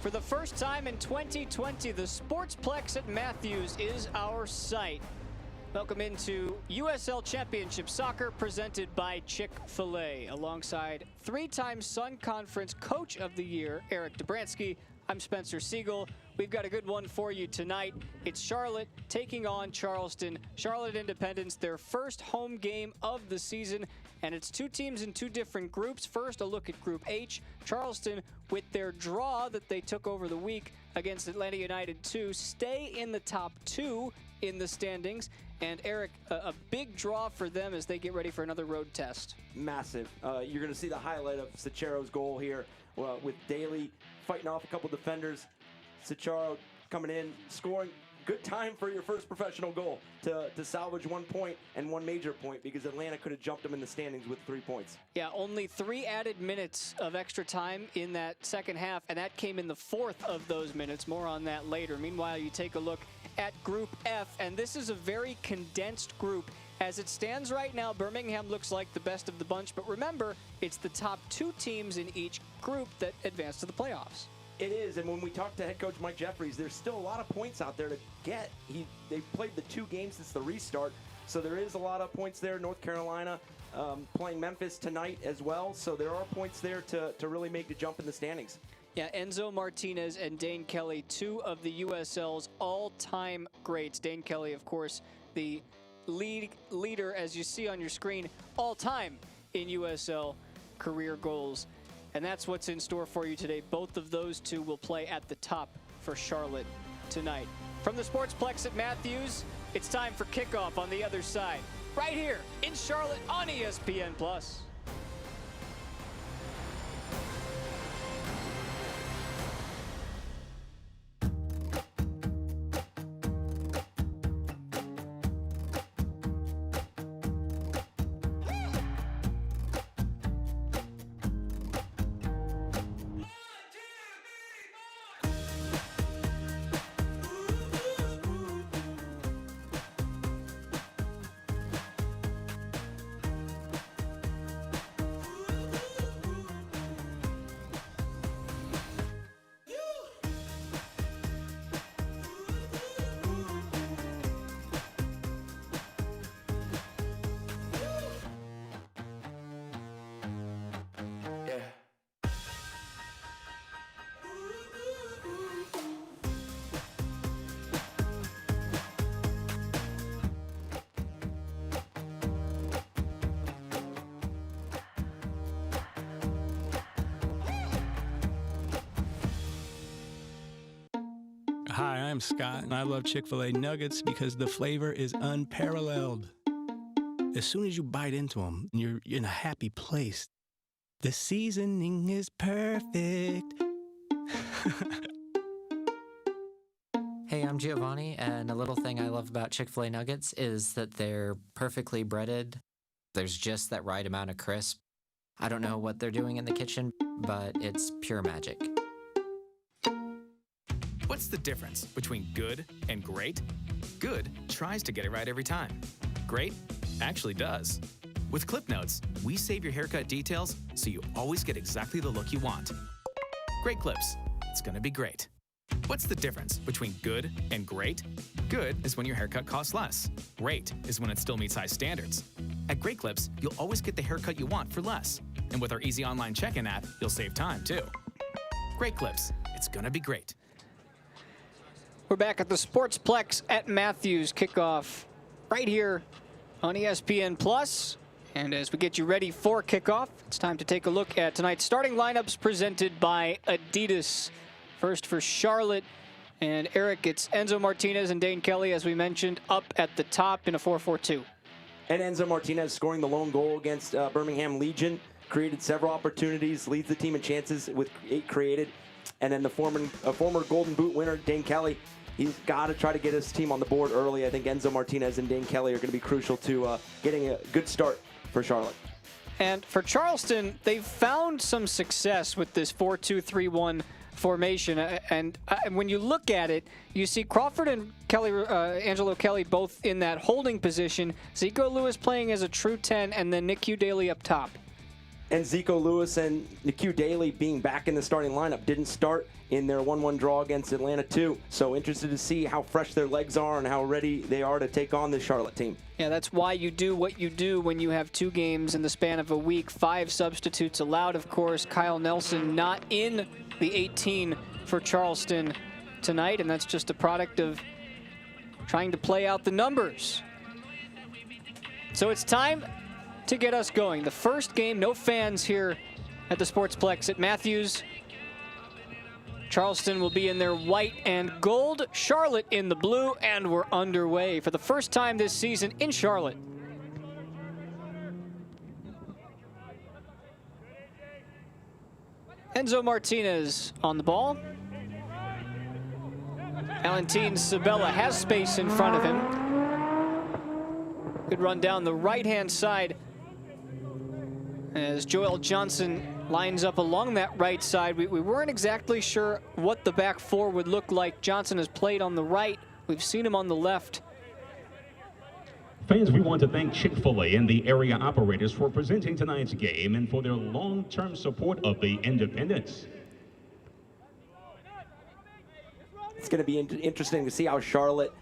For the first time in 2020, the Sportsplex at Matthews is our site. Welcome into USL Championship Soccer presented by Chick-fil-A. Alongside three-time Sun Conference Coach of the Year, Eric Dobransky, I'm Spencer Siegel. We've got a good one for you tonight. It's Charlotte taking on Charleston. Charlotte Independence, their first home game of the season, and it's two teams in two different groups. First, a look at Group H. Charleston, with their draw that they took over the week against Atlanta United 2, stay in the top two in the standings. And Eric, a big draw for them as they get ready for another road test. Massive. You're going to see the highlight of Sachero's goal here with Daly fighting off a couple defenders. Sachero coming in, scoring. Good time for your first professional goal to salvage 1 point and one major point, because Atlanta could have jumped them in the standings with 3 points. Yeah, only 3 added minutes of extra time in that second half, and that came in the fourth of those minutes. More on that later. Meanwhile, you take a look at Group F, and this is a very condensed group. As it stands right now, Birmingham looks like the best of the bunch, but remember, it's the top 2 teams in each group that advance to the playoffs. It is, and when we talk to head coach Mike Jeffries, there's still a lot of points out there to get. They've played the 2 games since the restart, so there is a lot of points there. North Carolina playing Memphis tonight as well, so there are points there to really make the jump in the standings. Yeah, Enzo Martinez and Dane Kelly, 2 of the USL's all-time greats. Dane Kelly, of course, the leader, as you see on your screen, all-time in USL career goals. And that's what's in store for you today. Both of those 2 will play at the top for Charlotte tonight. From the Sportsplex at Matthews, it's time for kickoff on the other side. Right here in Charlotte on ESPN+. Hi, I'm Scott, and I love Chick-fil-A nuggets because the flavor is unparalleled. As soon as you bite into them, you're in a happy place. The seasoning is perfect. Hey, I'm Giovanni, and a little thing I love about Chick-fil-A nuggets is that they're perfectly breaded. There's just that right amount of crisp. I don't know what they're doing in the kitchen, but it's pure magic. What's the difference between good and great? Good tries to get it right every time. Great actually does. With Clip Notes, we save your haircut details so you always get exactly the look you want. Great Clips. It's gonna be great. What's the difference between good and great? Good is when your haircut costs less. Great is when it still meets high standards. At Great Clips, you'll always get the haircut you want for less. And with our easy online check-in app, you'll save time too. Great Clips. It's gonna be great. We're back at the Sportsplex at Matthews. Kickoff right here on ESPN+. And as we get you ready for kickoff, it's time to take a look at tonight's starting lineups presented by Adidas. First for Charlotte and Eric, it's Enzo Martinez and Dane Kelly, as we mentioned, up at the top in a 4-4-2. And Enzo Martinez scoring the lone goal against Birmingham Legion, created several opportunities, leads the team in chances with 8 created. And then the former Golden Boot winner, Dane Kelly, he's got to try to get his team on the board early. I think Enzo Martinez and Dane Kelly are going to be crucial to getting a good start for Charlotte. And for Charleston, they've found some success with this 4-2-3-1 formation. And when you look at it, you see Crawford and Kelly, Angelo Kelly both in that holding position. Zico Lewis playing as a true 10, and then Nick Daly up top. And Zico Lewis and Nikhil Daly being back in the starting lineup didn't start in their 1-1 draw against Atlanta too. So interested to see how fresh their legs are and how ready they are to take on the Charlotte team. Yeah, that's why you do what you do when you have 2 games in the span of a week. 5 substitutes allowed, of course. Kyle Nelson not in the 18 for Charleston tonight, and that's just a product of trying to play out the numbers. So it's time to get us going. The first game, no fans here at the Sportsplex at Matthews. Charleston will be in their white and gold, Charlotte in the blue, and we're underway for the first time this season in Charlotte. Enzo Martinez on the ball. Valentin Sabella has space in front of him. Good run down the right-hand side as Joel Johnson lines up along that right side. We weren't exactly sure what the back four would look like. Johnson has played on the right. We've seen him on the left. Fans, we want to thank Chick-fil-A and the area operators for presenting tonight's game and for their long-term support of the Independents. It's going to be interesting to see how Charlotte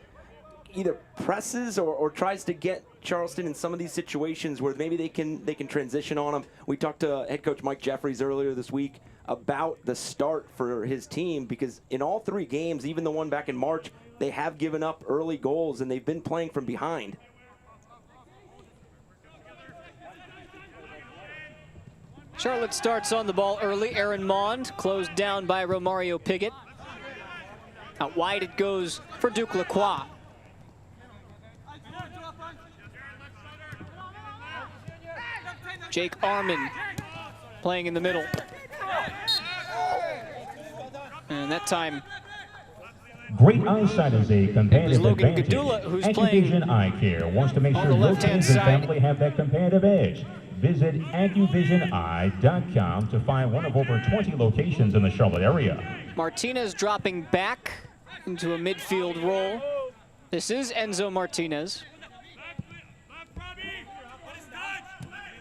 either presses or tries to get Charleston in some of these situations where maybe they can transition on them. We talked to head coach Mike Jeffries earlier this week about the start for his team, because in all 3 games, even the one back in March, they have given up early goals and they've been playing from behind. Charlotte starts on the ball early. Aaron Mond closed down by Romario Piggott. Out wide it goes for Duke Lacroix. Jake Arman playing in the middle. And that time, Great eyesight is a competitive Logan advantage. Gadula, who's playing AccuVision Eye Care wants to make on sure the your left-hand kids and side. family have that competitive edge. Visit AccuVisionEye.com to find one of over 20 locations in the Charlotte area. Martinez dropping back into a midfield role. This is Enzo Martinez.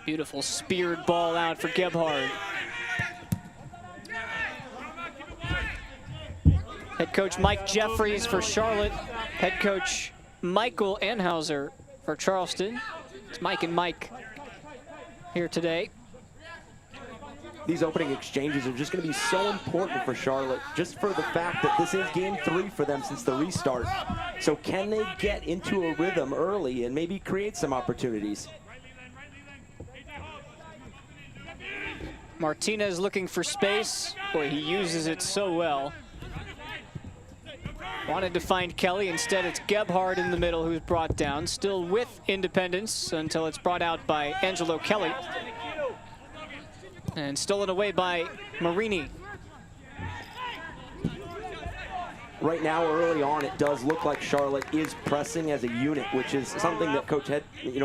Beautiful speared ball out for Gebhard. Head coach Mike Jeffries for Charlotte. Head coach Michael Anhauser for Charleston. It's Mike and Mike here today. These opening exchanges are just going to be so important for Charlotte, just for the fact that this is game 3 for them since the restart. So can they get into a rhythm early and maybe create some opportunities? Martinez looking for space. Boy, he uses it so well. Wanted to find Kelly. Instead, it's Gebhard in the middle who's brought down. Still with Independence until it's brought out by Angelo Kelly. And stolen away by Marini. Right now, early on, it does look like Charlotte is pressing as a unit, which is something that Coach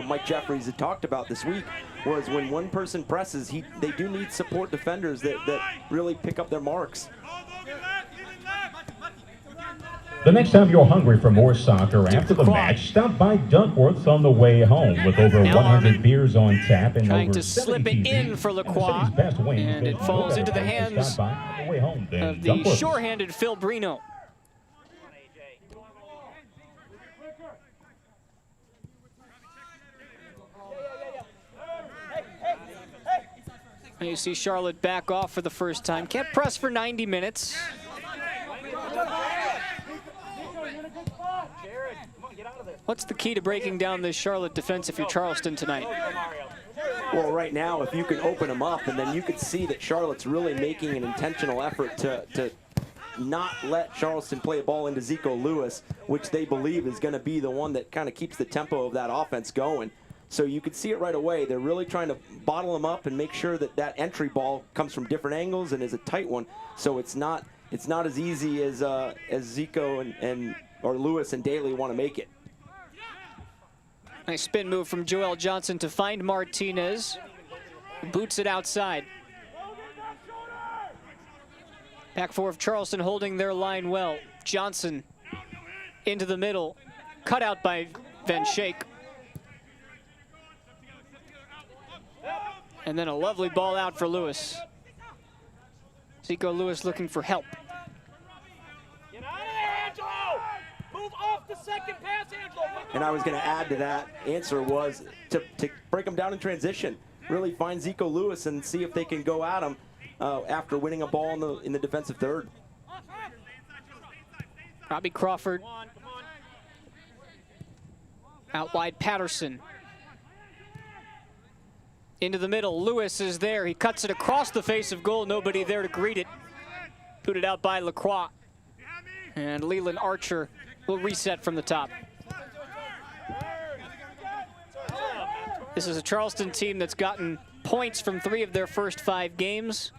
Mike Jeffries had talked about this week, was when one person presses, they do need support defenders that really pick up their marks. The next time you're hungry for more soccer after the match, stop by Duckworth's on the way home. With over 100 beers on tap and trying over to 70 slip it TVs in for and the Lacroix, city's best wings, and it there's falls no into the better place to hands stop by on the way home than of the Duckworth's. sure-handed Phil Brino. And you see Charlotte back off for the first time. Can't press for 90 minutes. What's the key to breaking down this Charlotte defense if you're Charleston tonight? Well, right now, if you can open them up, and then you could see that Charlotte's really making an intentional effort to not let Charleston play a ball into Zico Lewis, which they believe is going to be the one that kind of keeps the tempo of that offense going. So you could see it right away. They're really trying to bottle them up and make sure that that entry ball comes from different angles and is a tight one. So it's not as easy as Zico or Lewis and Daly want to make it. Nice spin move from Joel Johnson to find Martinez. Boots it outside. Back four of Charleston holding their line well. Johnson into the middle. Cut out by Van Schaik. And then a lovely ball out for Lewis. Zico Lewis looking for help. Get out of there, Angelo! Move off the second pass, Angelo! And I was going to add to that answer was to break them down in transition. Really find Zico Lewis and see if they can go at him after winning a ball in the defensive third. Robbie Crawford. Out wide, Patterson. Into the middle, Lewis is there. He cuts it across the face of goal. Nobody there to greet it. Booted out by Lacroix. And Leland Archer will reset from the top. This is a Charleston team that's gotten points from 3 of their first 5 games.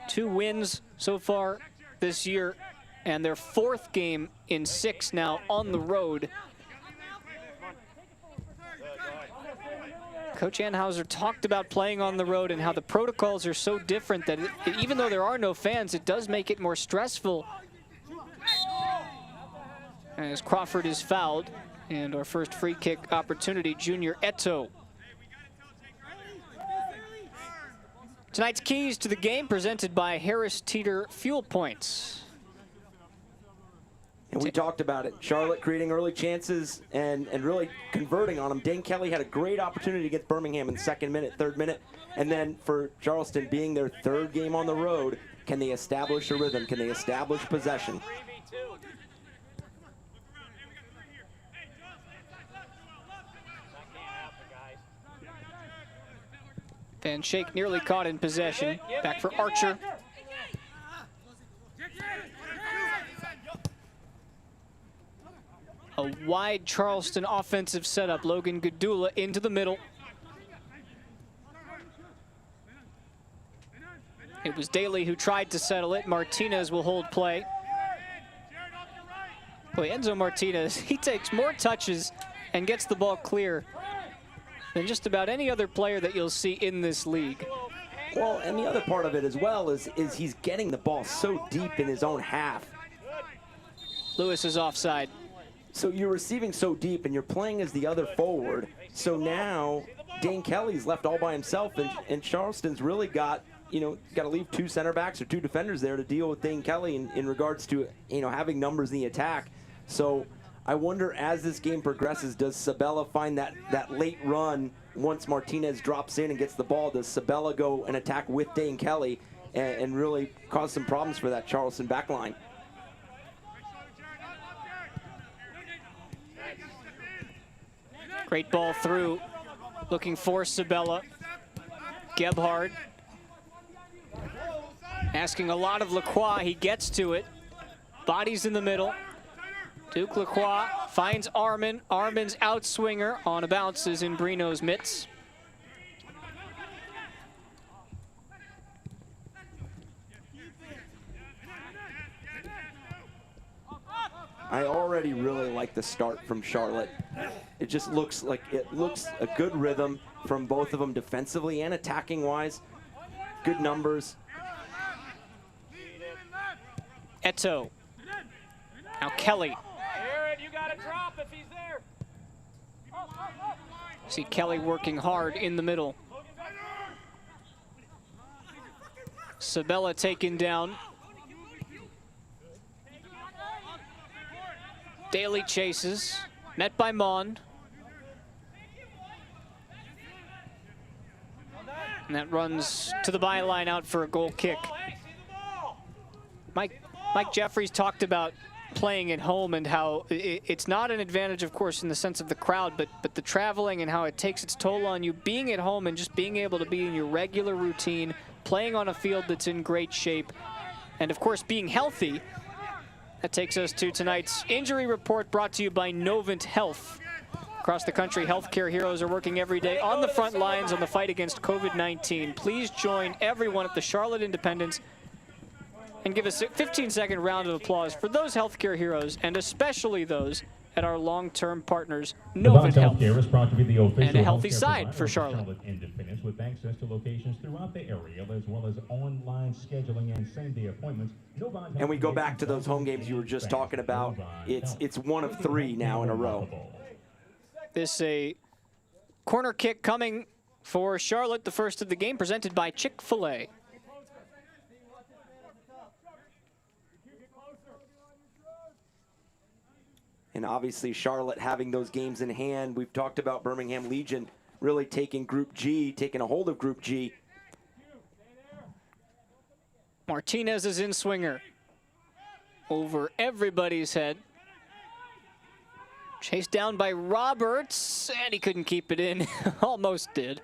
2 wins so far this year. And their 4th game in 6 now on the road. Coach Anhauser talked about playing on the road and how the protocols are so different that even though there are no fans, it does make it more stressful. As Crawford is fouled, and our first free kick opportunity, Junior Eto. Tonight's keys to the game presented by Harris Teeter Fuel Points. And we talked about it. Charlotte creating early chances and really converting on them. Dane Kelly had a great opportunity against Birmingham in the 2nd minute, 3rd minute. And then for Charleston being their 3rd game on the road, can they establish a rhythm? Can they establish possession? Van Schaik nearly caught in possession. Back for Archer. A wide Charleston offensive setup. Logan Gadula into the middle. It was Daly who tried to settle it. Martinez will hold play. Boy, Enzo Martinez, he takes more touches and gets the ball clear than just about any other player that you'll see in this league. Well, and the other part of it as well is he's getting the ball so deep in his own half. Lewis is offside. So you're receiving so deep and you're playing as the other forward. So now Dane Kelly's left all by himself, and Charleston's really got to leave 2 center backs or 2 defenders there to deal with Dane Kelly in regards to, having numbers in the attack. So I wonder as this game progresses, does Sabella find that late run once Martinez drops in and gets the ball? Does Sabella go and attack with Dane Kelly and really cause some problems for that Charleston back line? Great ball through, looking for Sabella. Gebhard asking a lot of Lacroix. He gets to it. Bodies in the middle. Duke Lacroix finds Armin. Armin's outswinger on a bounce is in Brino's mitts. I already really like the start from Charlotte. It just looks like a good rhythm from both of them defensively and attacking wise. Good numbers. Eto. Now Kelly. Aaron, you got to drop if he's there. See Kelly working hard in the middle. Sabella taken down. Daly chases, met by Mon. And that runs to the byline out for a goal kick. Mike Jeffries talked about playing at home and how it's not an advantage, of course, in the sense of the crowd, but the traveling and how it takes its toll on you. Being at home and just being able to be in your regular routine, playing on a field that's in great shape, and of course being healthy. That takes us to tonight's injury report brought to you by Novant Health. Across the country, healthcare heroes are working every day on the front lines on the fight against COVID-19. Please join everyone at the Charlotte Independence and give us a 15-second round of applause for those healthcare heroes, and especially those at our long-term partners, Novant Health, is proud to be the official and a healthy healthcare side provider for of Charlotte. Independence, with access to locations throughout the area, as well as online scheduling and same-day appointments. And we go back to those home games you were just talking about. It's one of 3 now in a row. This a corner kick coming for Charlotte, the first of the game, presented by Chick-fil-A. And obviously Charlotte having those games in hand. We've talked about Birmingham Legion really taking Group G, taking a hold of Group G. Martinez is in swinger. Over everybody's head. Chased down by Roberts, and he couldn't keep it in. Almost did.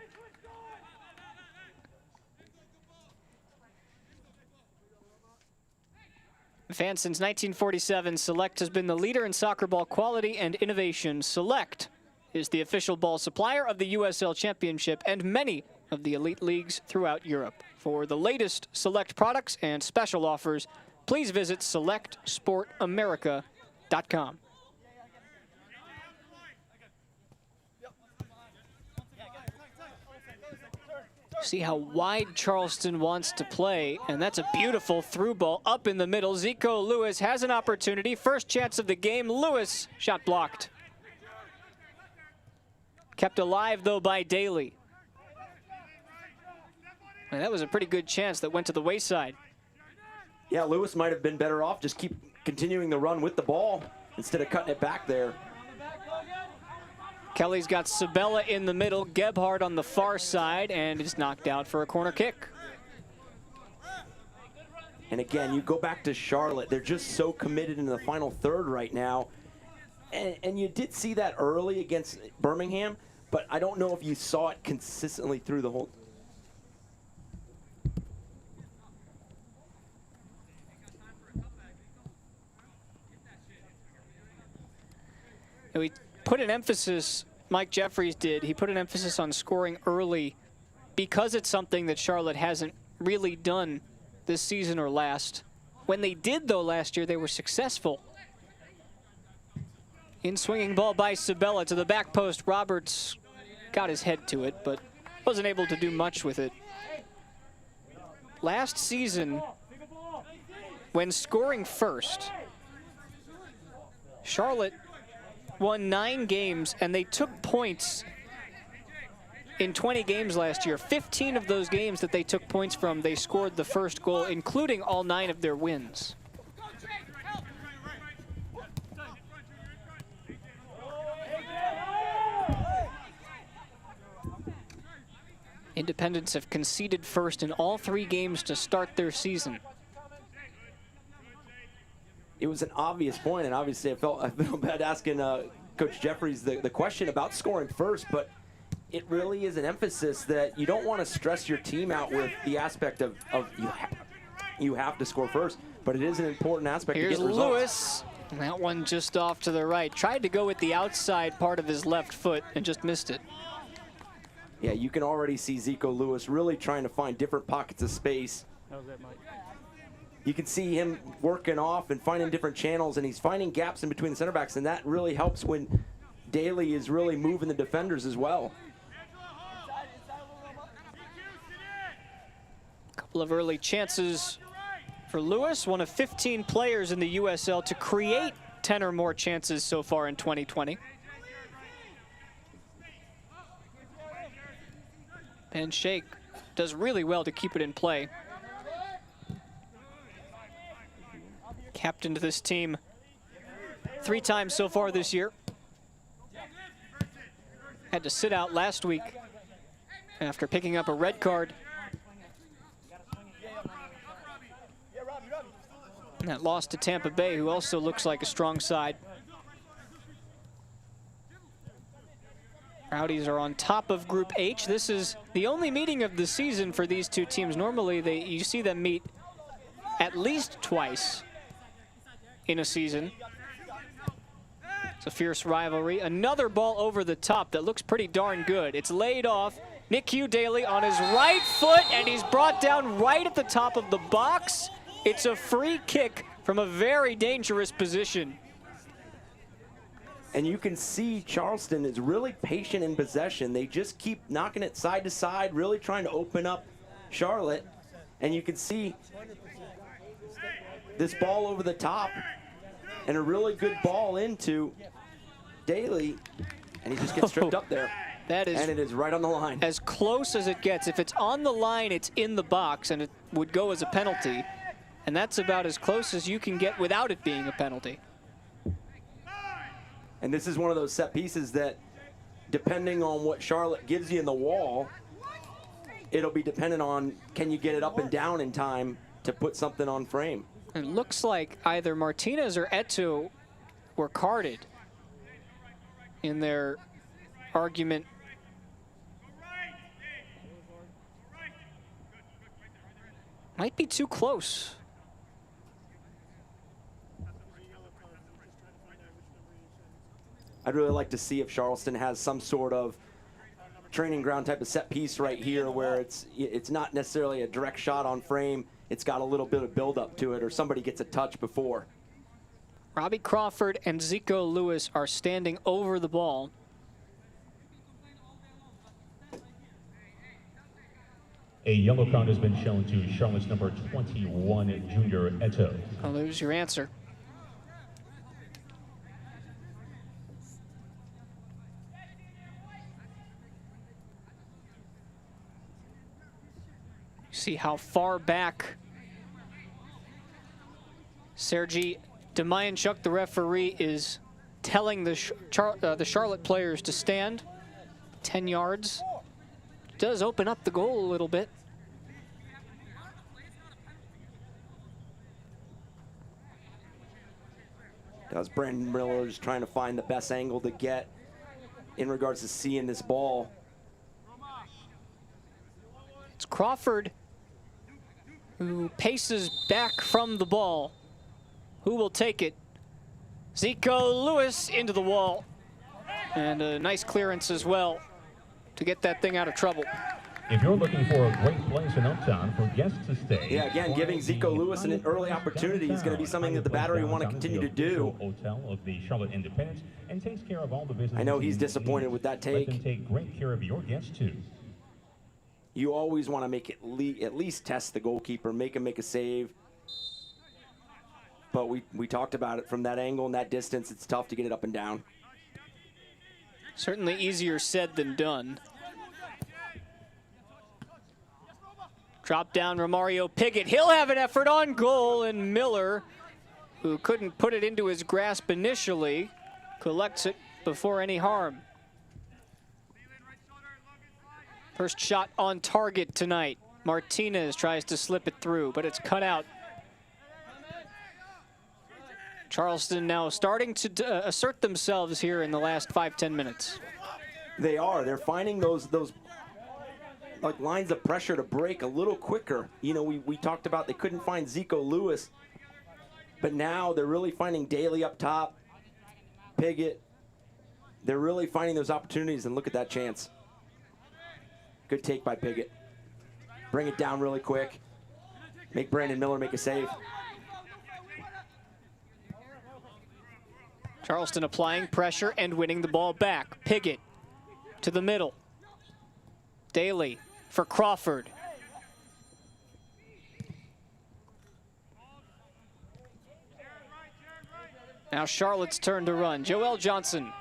Fans, since 1947, Select has been the leader in soccer ball quality and innovation. Select is the official ball supplier of the USL Championship and many of the elite leagues throughout Europe. For the latest Select products and special offers, please visit selectsportamerica.com. See how wide Charleston wants to play, and that's a beautiful through ball up in the middle. Zico Lewis has an opportunity. First chance of the game. Lewis, shot blocked. Kept alive, though, by Daly. And that was a pretty good chance that went to the wayside. Yeah, Lewis might have been better off just keep continuing the run with the ball instead of cutting it back there. Kelly's got Sabella in the middle, Gebhardt on the far side, and is knocked out for a corner kick. And again, you go back to Charlotte. They're just so committed in the final third right now. And you did see that early against Birmingham, but I don't know if you saw it consistently through the whole. We put an emphasis, Mike Jeffries did, he put an emphasis on scoring early because it's something that Charlotte hasn't really done this season or last. When they did, though, last year, they were successful. In swinging ball by Sabella to the back post. Roberts got his head to it, but wasn't able to do much with it. Last season, when scoring first, Charlotte won 9 games, and they took points in 20 games last year. 15 of those games that they took points from, they scored the first goal, including all 9 of their wins. Independents have conceded first in all 3 games to start their season. It was an obvious point, and obviously I felt bad asking Coach Jeffries the question about scoring first, but it really is an emphasis that you don't want to stress your team out with the aspect of you have to score first, but it is an important aspect to get results. Here's Lewis, and that one just off to the right. Tried to go with the outside part of his left foot and just missed it. Yeah, you can already see Zico Lewis really trying to find different pockets of space. That was it, Mike. You can see him working off and finding different channels, and he's finding gaps in between the center backs, and that really helps when Daly is really moving the defenders as well. A couple of early chances for Lewis, one of 15 players in the USL to create 10 or more chances so far in 2020. And Shake does really well to keep it in play. Captained this team 3 times so far this year. Had to sit out last week after picking up a red card. And that loss to Tampa Bay, who also looks like a strong side. Rowdies are on top of Group H. This is the only meeting of the season for these 2 teams. Normally, you see them meet at least twice in a season. It's a fierce rivalry. Another ball over the top that looks pretty darn good. It's laid off. Nick Hugh Daly on his right foot, and he's brought down right at the top of the box. It's a free kick from a very dangerous position. And you can see Charleston is really patient in possession. They just keep knocking it side to side, really trying to open up Charlotte. And you can see this ball over the top and a really good ball into Daly, and he just gets stripped up there. That is, and it is right on the line. as close as it gets. If it's on the line, it's in the box, and it would go as a penalty. And that's about as close as you can get without it being a penalty. And this is one of those set pieces that, depending on what Charlotte gives you in the wall, it'll be dependent on, can you get it up and down in time to put something on frame. It looks like either Martinez or Eto'o were carded in their argument. Might be too close. I'd really like to see if Charleston has some sort of training ground type of set piece right here where it's not necessarily a direct shot on frame. It's got a little bit of build-up to it, or somebody gets a touch before. Robbie Crawford and Zico Lewis are standing over the ball. A yellow card has been shown to Charlotte's number 21, Junior Eto'o. I'll lose your answer. See how far back Sergei Demayanchuk, the referee, is telling the Charlotte players to stand 10 yards. Does open up the goal a little bit. Does Brandon Miller is trying to find the best angle to get in regards to seeing this ball. It's Crawford who paces back from the ball. Who will take it? Zico Lewis into the wall. And a nice clearance as well to get that thing out of trouble. If you're looking for a great place in Uptown for guests to stay, Yeah, again, giving Zico Lewis an early opportunity is going to be something that the Battery want to continue to do. Hotel of the Charlotte Independence and takes care of all the business. I know he's disappointed with that Let them take. take great care of your guests too. You always want to make it at least test the goalkeeper, make him make a save. But we talked about it from that angle and that distance. It's tough to get it up and down. Certainly easier said than done. Drop down Romario Piggott. He'll have an effort on goal, and Miller, who couldn't put it into his grasp initially, collects it before any harm. First shot on target tonight. Martinez tries to slip it through, but it's cut out. Charleston now starting to assert themselves here in the last 5-10 minutes. They are. They're finding those like lines of pressure to break a little quicker. You know, we talked about they couldn't find Zico Lewis, but now they're really finding Daly up top, Piggott. They're really finding those opportunities, and look at that chance. Good take by Piggott. Bring it down really quick. Make Brandon Miller make a save. Charleston applying pressure and winning the ball back. Piggott to the middle. Daly for Crawford. Now Charlotte's turn to run. Joel Johnson.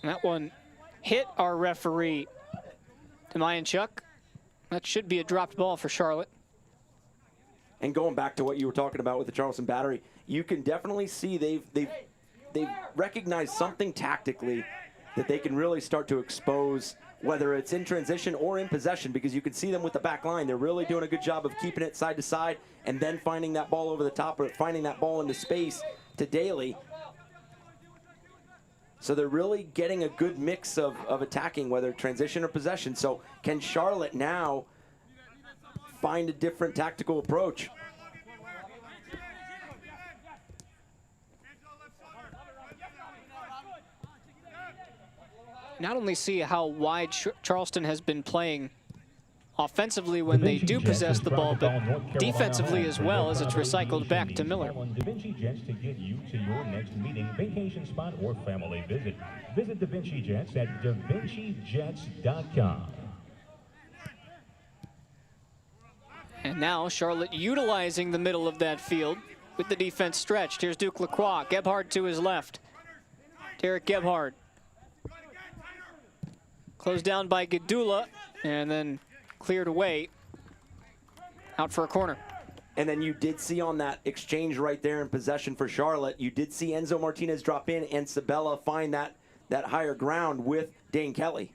That one hit our referee, Demayanchuk. That should be a dropped ball for Charlotte. And going back to what you were talking about with the Charleston Battery, you can definitely see they've recognized something tactically that they can really start to expose, whether it's in transition or in possession, because you can see them with the back line. They're really doing a good job of keeping it side to side and then finding that ball over the top or finding that ball into space to Daly. So they're really getting a good mix of attacking, whether transition or possession. So can Charlotte now find a different tactical approach? Not only see how wide Charleston has been playing offensively when they do possess the ball, but defensively as well, as it's recycled back to Miller. Da Vinci Jets to get you to your next meeting, vacation spot, or family visit. Visit Da Vinci Jets at DaVinciJets.com. And now Charlotte utilizing the middle of that field with the defense stretched. Here's Duke Lacroix. Gebhard to his left. Derek Gebhard. Closed down by Gadula and then cleared away. Out for a corner. And then you did see on that exchange right there in possession for Charlotte, you did see Enzo Martinez drop in and Sabella find that higher ground with Dane Kelly.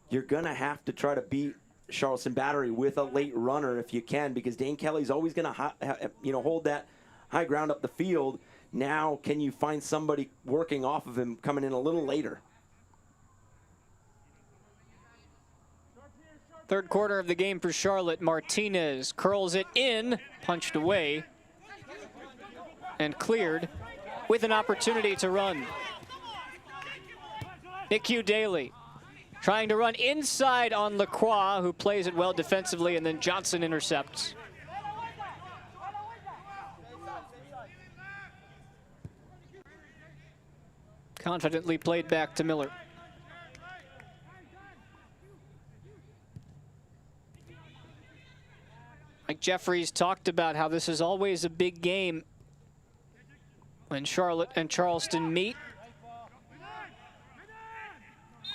You're going to have to try to beat Charleston Battery with a late runner if you can, because Dane Kelly's always going to hold that high ground up the field. Now, can you find somebody working off of him coming in a little later? Third quarter of the game for Charlotte. Martinez curls it in, punched away, and cleared with an opportunity to run. Nick Daly trying to run inside on Lacroix, who plays it well defensively, and then Johnson intercepts. Confidently played back to Miller. Mike Jeffries talked about how this is always a big game when Charlotte and Charleston meet.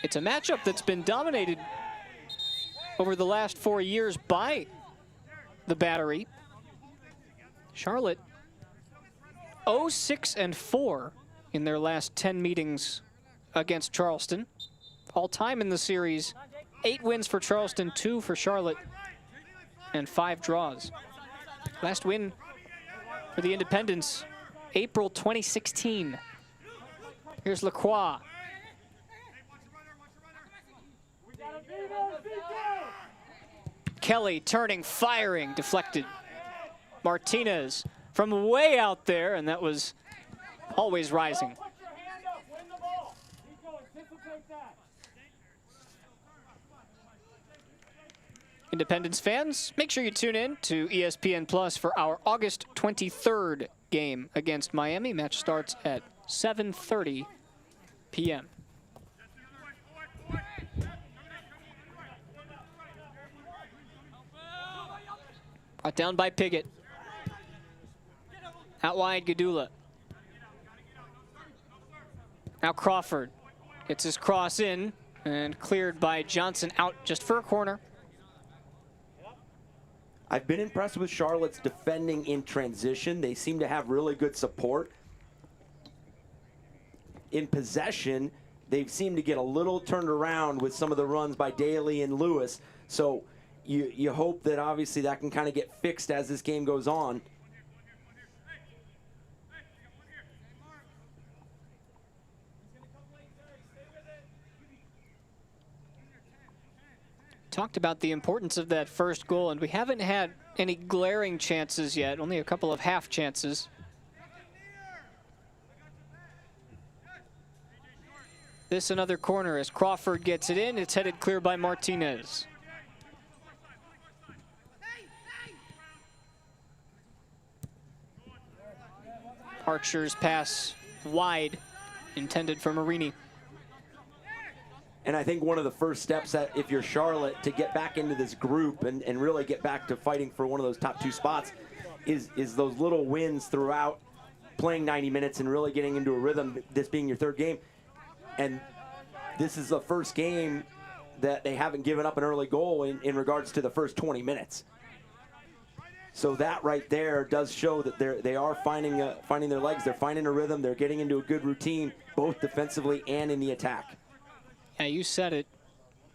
It's a matchup that's been dominated over the last 4 years by the Battery. Charlotte 0-6-4 in their last 10 meetings against Charleston. All time in the series, 8 wins for Charleston, 2 for Charlotte, and 5 draws. Last win for the Independents, April 2016. Here's Lacroix. Kelly turning, firing, deflected. Martinez from way out there, and that was always rising. Independence fans, make sure you tune in to ESPN Plus for our August 23rd game against Miami. Match starts at 7:30 p.m. Brought down by Piggott. Out wide, Gadula. Now Crawford gets his cross in and cleared by Johnson, out just for a corner. I've been impressed with Charlotte's defending in transition. They seem to have really good support. In possession, they seem to get a little turned around with some of the runs by Daly and Lewis. So you hope that obviously that can kind of get fixed as this game goes on. Talked about the importance of that first goal, and we haven't had any glaring chances yet, only a couple of half chances. This another corner as Crawford gets it in. It's headed clear by Martinez. Archer's pass wide, intended for Marini. And I think one of the first steps that if you're Charlotte to get back into this group and really get back to fighting for one of those top 2 spots is those little wins throughout playing 90 minutes and really getting into a rhythm, this being your 3rd game. And this is the first game that they haven't given up an early goal in regards to the first 20 minutes. So that right there does show that they are finding their legs. They're finding a rhythm. They're getting into a good routine, both defensively and in the attack. Yeah, you said it.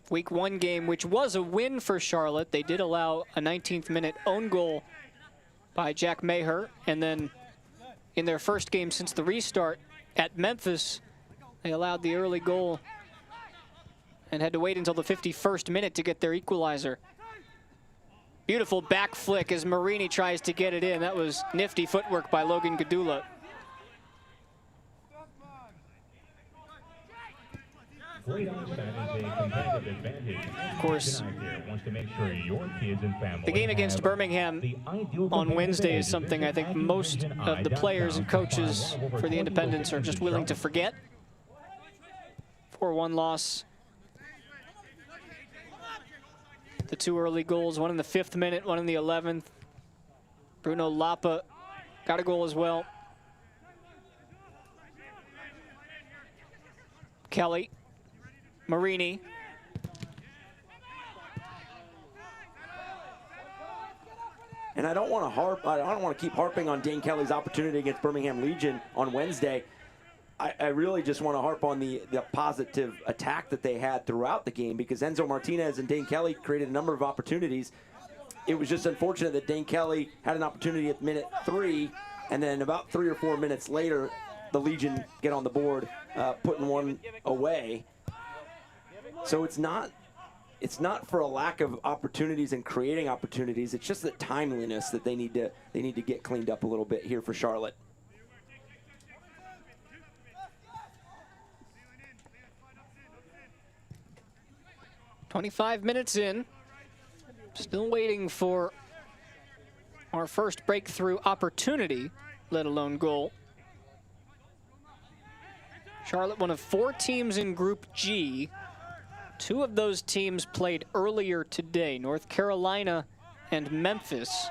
Week 1 game, which was a win for Charlotte. They did allow a 19th minute own goal by Jack Maher. And then in their first game since the restart at Memphis, they allowed the early goal and had to wait until the 51st minute to get their equalizer. Beautiful back flick as Marini tries to get it in. That was nifty footwork by Logan Gadula. Of course, the game against Birmingham on Wednesday is something I think most of the players and coaches for the Independents are just willing to forget. 4-1 loss The 2 early goals, one in the 5th minute, one in the 11th. Bruno Lapa got a goal as well. Kelly, Marini. And I don't want to keep harping on Dane Kelly's opportunity against Birmingham Legion on Wednesday. I really just want to harp on the positive attack that they had throughout the game, because Enzo Martinez and Dane Kelly created a number of opportunities. It was just unfortunate that Dane Kelly had an opportunity at minute 3, and then about 3 or 4 minutes later, the Legion get on the board, putting one away. So it's not for a lack of opportunities and creating opportunities. It's just the timeliness that they need to get cleaned up a little bit here for Charlotte. "25 minutes in, still waiting for our first breakthrough opportunity, let alone goal. Charlotte, one of 4 teams in Group G. 2 of those teams played earlier today, North Carolina and Memphis.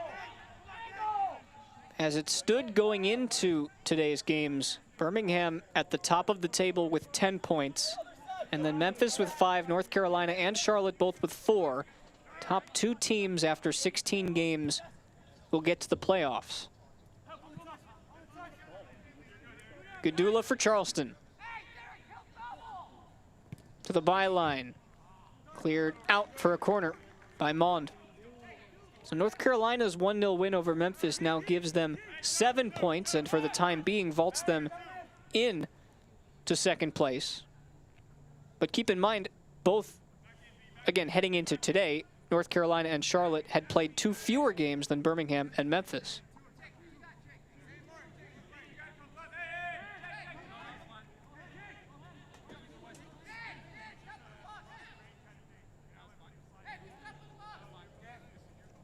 As it stood going into today's games, Birmingham at the top of the table with 10 points, and then Memphis with 5, North Carolina and Charlotte both with 4. Top 2 teams after 16 games will get to the playoffs. Gadula for Charleston. To the byline. Cleared out for a corner by Mond. So North Carolina's 1-0 win over Memphis now gives them 7 points, and for the time being vaults them in to second place. But keep in mind, both, again, heading into today, North Carolina and Charlotte had played 2 fewer games than Birmingham and Memphis.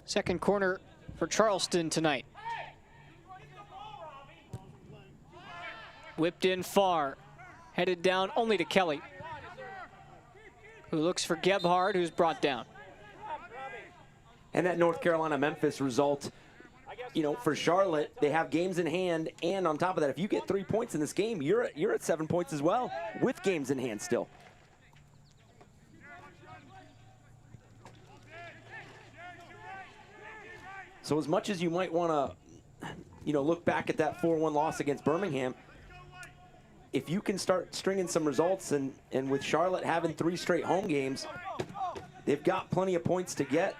Second corner for Charleston tonight. Whipped in far, headed down only to Kelly, who looks for Gebhard, who's brought down. And that North Carolina-Memphis result, you know, for Charlotte, they have games in hand, and on top of that, if you get 3 points in this game, you're at 7 points as well, with games in hand still. So as much as you might want to, you know, look back at that 4-1 loss against Birmingham, if you can start stringing some results, and with Charlotte having 3 straight home games, they've got plenty of points to get.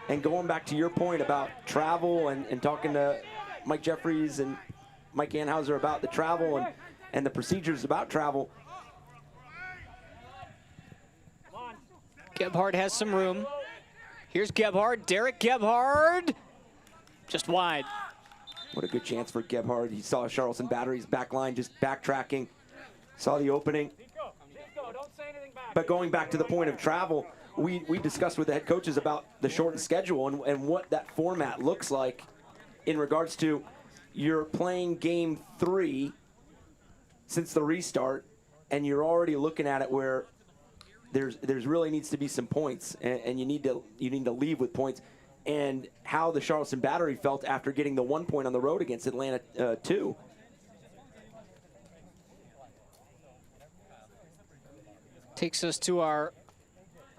And going back to your point about travel and talking to Mike Jeffries and Mike Anhauser about the travel and the procedures about travel, Gebhard has some room. Here's Gebhard, Derek Gebhard, just wide. what a good chance for Gebhard. He saw Charleston Battery's back line just backtracking, saw the opening. But going back to the point of travel, we discussed with the head coaches about the shortened schedule and what that format looks like in regards to you're playing game 3 since the restart, and you're already looking at it where there's really needs to be some points, and you need to leave with points. And how the Charleston Battery felt after getting the 1 point on the road against Atlanta 2. Takes us to our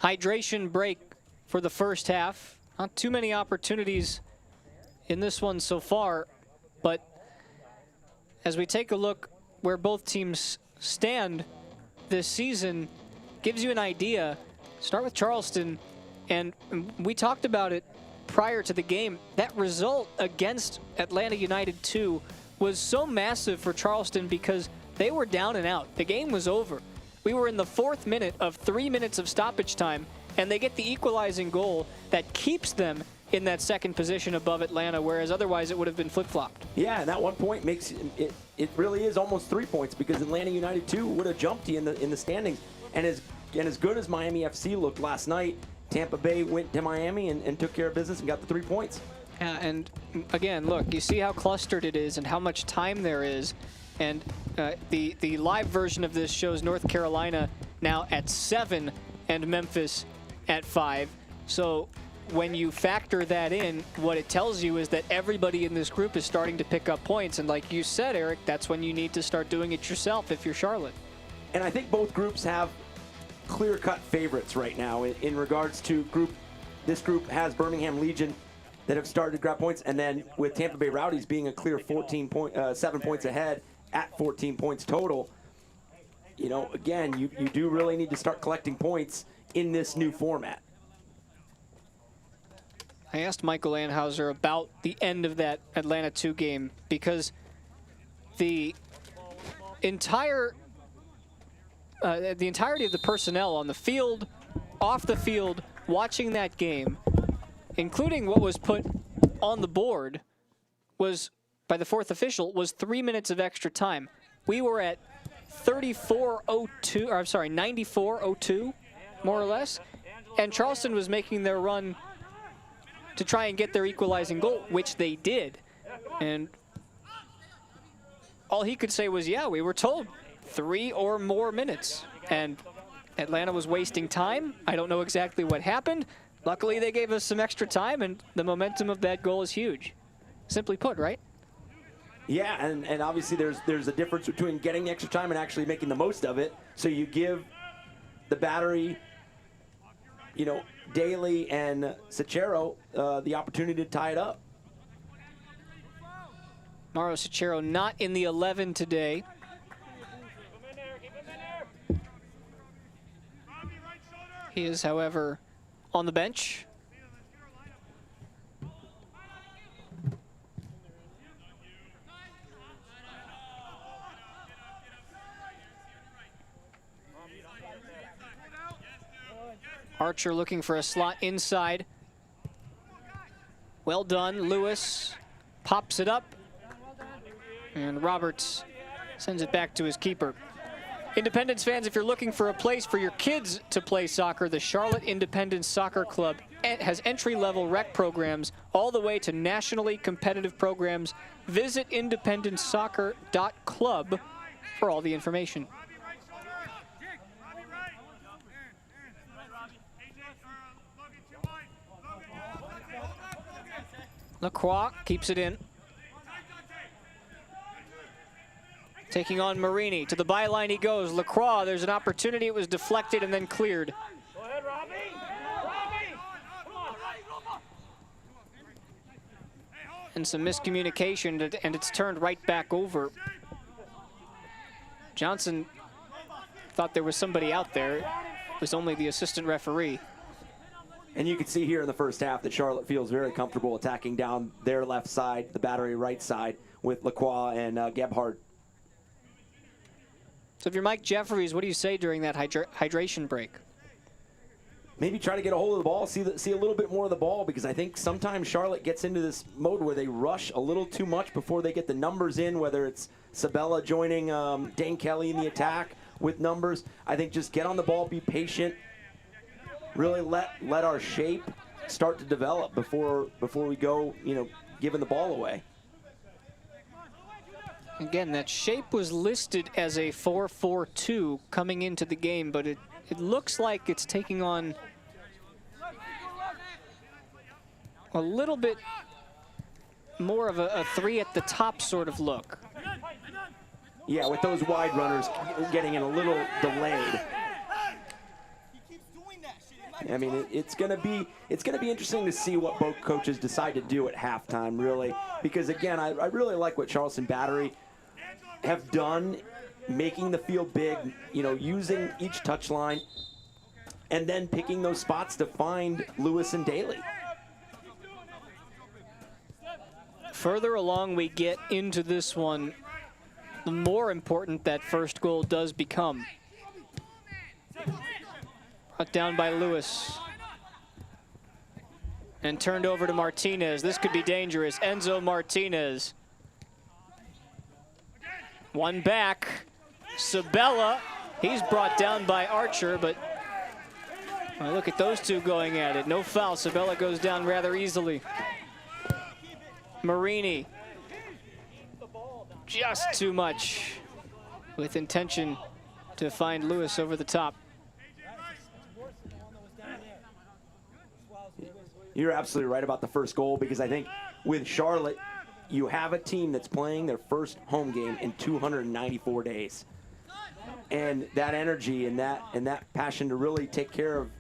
hydration break for the first half. Not too many opportunities in this one so far, but as we take a look where both teams stand this season, gives you an idea. Start with Charleston, and we talked about it prior to the game. That result against Atlanta United 2 was so massive for Charleston because they were down and out. The game was over. We were in the 4th minute of 3 minutes of stoppage time, and they get the equalizing goal that keeps them in that second position above Atlanta, whereas otherwise it would have been flip-flopped. Yeah, and that 1 point makes it really is almost 3 points, because Atlanta United 2 would have jumped you in the standings. And as good as Miami FC looked last night, Tampa Bay went to Miami and took care of business and got the 3 points. Yeah, and again, look, you see how clustered it is and how much time there is. And the live version of this shows North Carolina now at 7 and Memphis at 5. So when you factor that in, what it tells you is that everybody in this group is starting to pick up points. And like you said, Eric, that's when you need to start doing it yourself if you're Charlotte. And I think both groups have clear-cut favorites right now in regards to this group has Birmingham Legion that have started to grab points, and then with Tampa Bay Rowdies being a clear 7 points ahead at 14 points total. You know, again, you do really need to start collecting points in this new format. I asked Michael Anhauser about the end of that Atlanta 2 game because the entirety of the personnel on the field, off the field, watching that game, including what was put on the board, was, by the fourth official, was 3 minutes of extra time. We were at 94:02, more or less, and Charleston was making their run to try and get their equalizing goal, which they did. And all he could say was, yeah, we were told 3 or more minutes. And Atlanta was wasting time. I don't know exactly what happened. Luckily, they gave us some extra time, and the momentum of that goal is huge. Simply put, right? Yeah, and obviously there's a difference between getting the extra time and actually making the most of it. So you give the Battery, you know, Daly and Sacchero the opportunity to tie it up. Mauro Sacchero not in the 11 today. He is, however, on the bench. Archer looking for a slot inside. Well done. Lewis pops it up. And Roberts sends it back to his keeper. Independence fans, if you're looking for a place for your kids to play soccer, the Charlotte Independence Soccer Club has entry-level rec programs all the way to nationally competitive programs. Visit independencesoccer.club for all the information. Lacroix keeps it in. Taking on Marini. To the byline he goes. Lacroix, there's an opportunity. It was deflected and then cleared. Go ahead, Robbie. Robbie. Come on. And some miscommunication, and it's turned right back over. Johnson thought there was somebody out there. It was only the assistant referee. And you can see here in the first half that Charlotte feels very comfortable attacking down their left side, the Battery right side, with Lacroix and Gebhardt. So if you're Mike Jeffries, what do you say during that hydration break? Maybe try to get a hold of the ball, see a little bit more of the ball, because I think sometimes Charlotte gets into this mode where they rush a little too much before they get the numbers in, whether it's Sabella joining Dane Kelly in the attack with numbers. I think just get on the ball, be patient, really let our shape start to develop before we go, you know, giving the ball away. Again, that shape was listed as a 4-4-2 coming into the game, but it looks like it's taking on a little bit more of a 3 at the top sort of look. Yeah, with those wide runners getting in a little delayed. I mean, it's gonna be interesting to see what both coaches decide to do at halftime, really, because again, I really like what Charleston Battery have done, making the field big, you know, using each touch line, and then picking those spots to find Lewis and Daly. Further along we get into this one, the more important that first goal does become. Brought down by Lewis. And turned over to Martinez. This could be dangerous. Enzo Martinez. One back. Sabella. He's brought down by Archer, but well, look at those two going at it. No foul. Sabella goes down rather easily. Marini. Just too much with intention to find Lewis over the top. You're absolutely right about the first goal, because I think with Charlotte, you have a team that's playing their first home game in 294 days. And that energy and that passion to really take care of,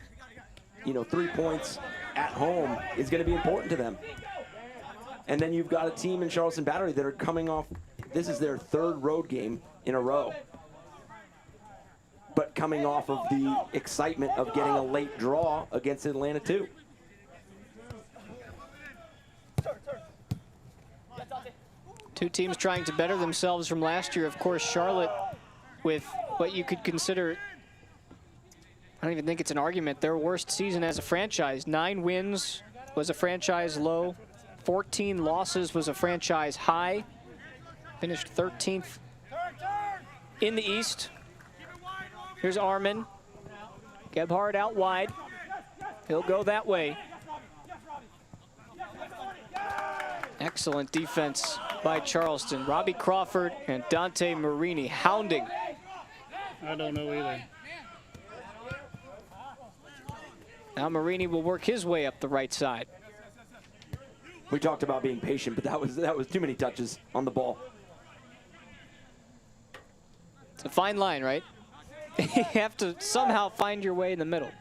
3 points at home is going to be important to them. And then you've got a team in Charleston Battery that are coming off, this is their 3rd road game in a row. But coming off of the excitement of getting a late draw against Atlanta too. Two teams trying to better themselves from last year. Of course, Charlotte with what you could consider, I don't even think it's an argument, their worst season as a franchise. 9 wins was a franchise low. 14 losses was a franchise high. Finished 13th in the East. Here's Armin. Gebhardt out wide. He'll go that way. Excellent defense by Charleston. Robbie Crawford and Dante Marini hounding. I don't know either. Now Marini will work his way up the right side. We talked about being patient, but that was too many touches on the ball. It's a fine line, right? You have to somehow find your way in the middle.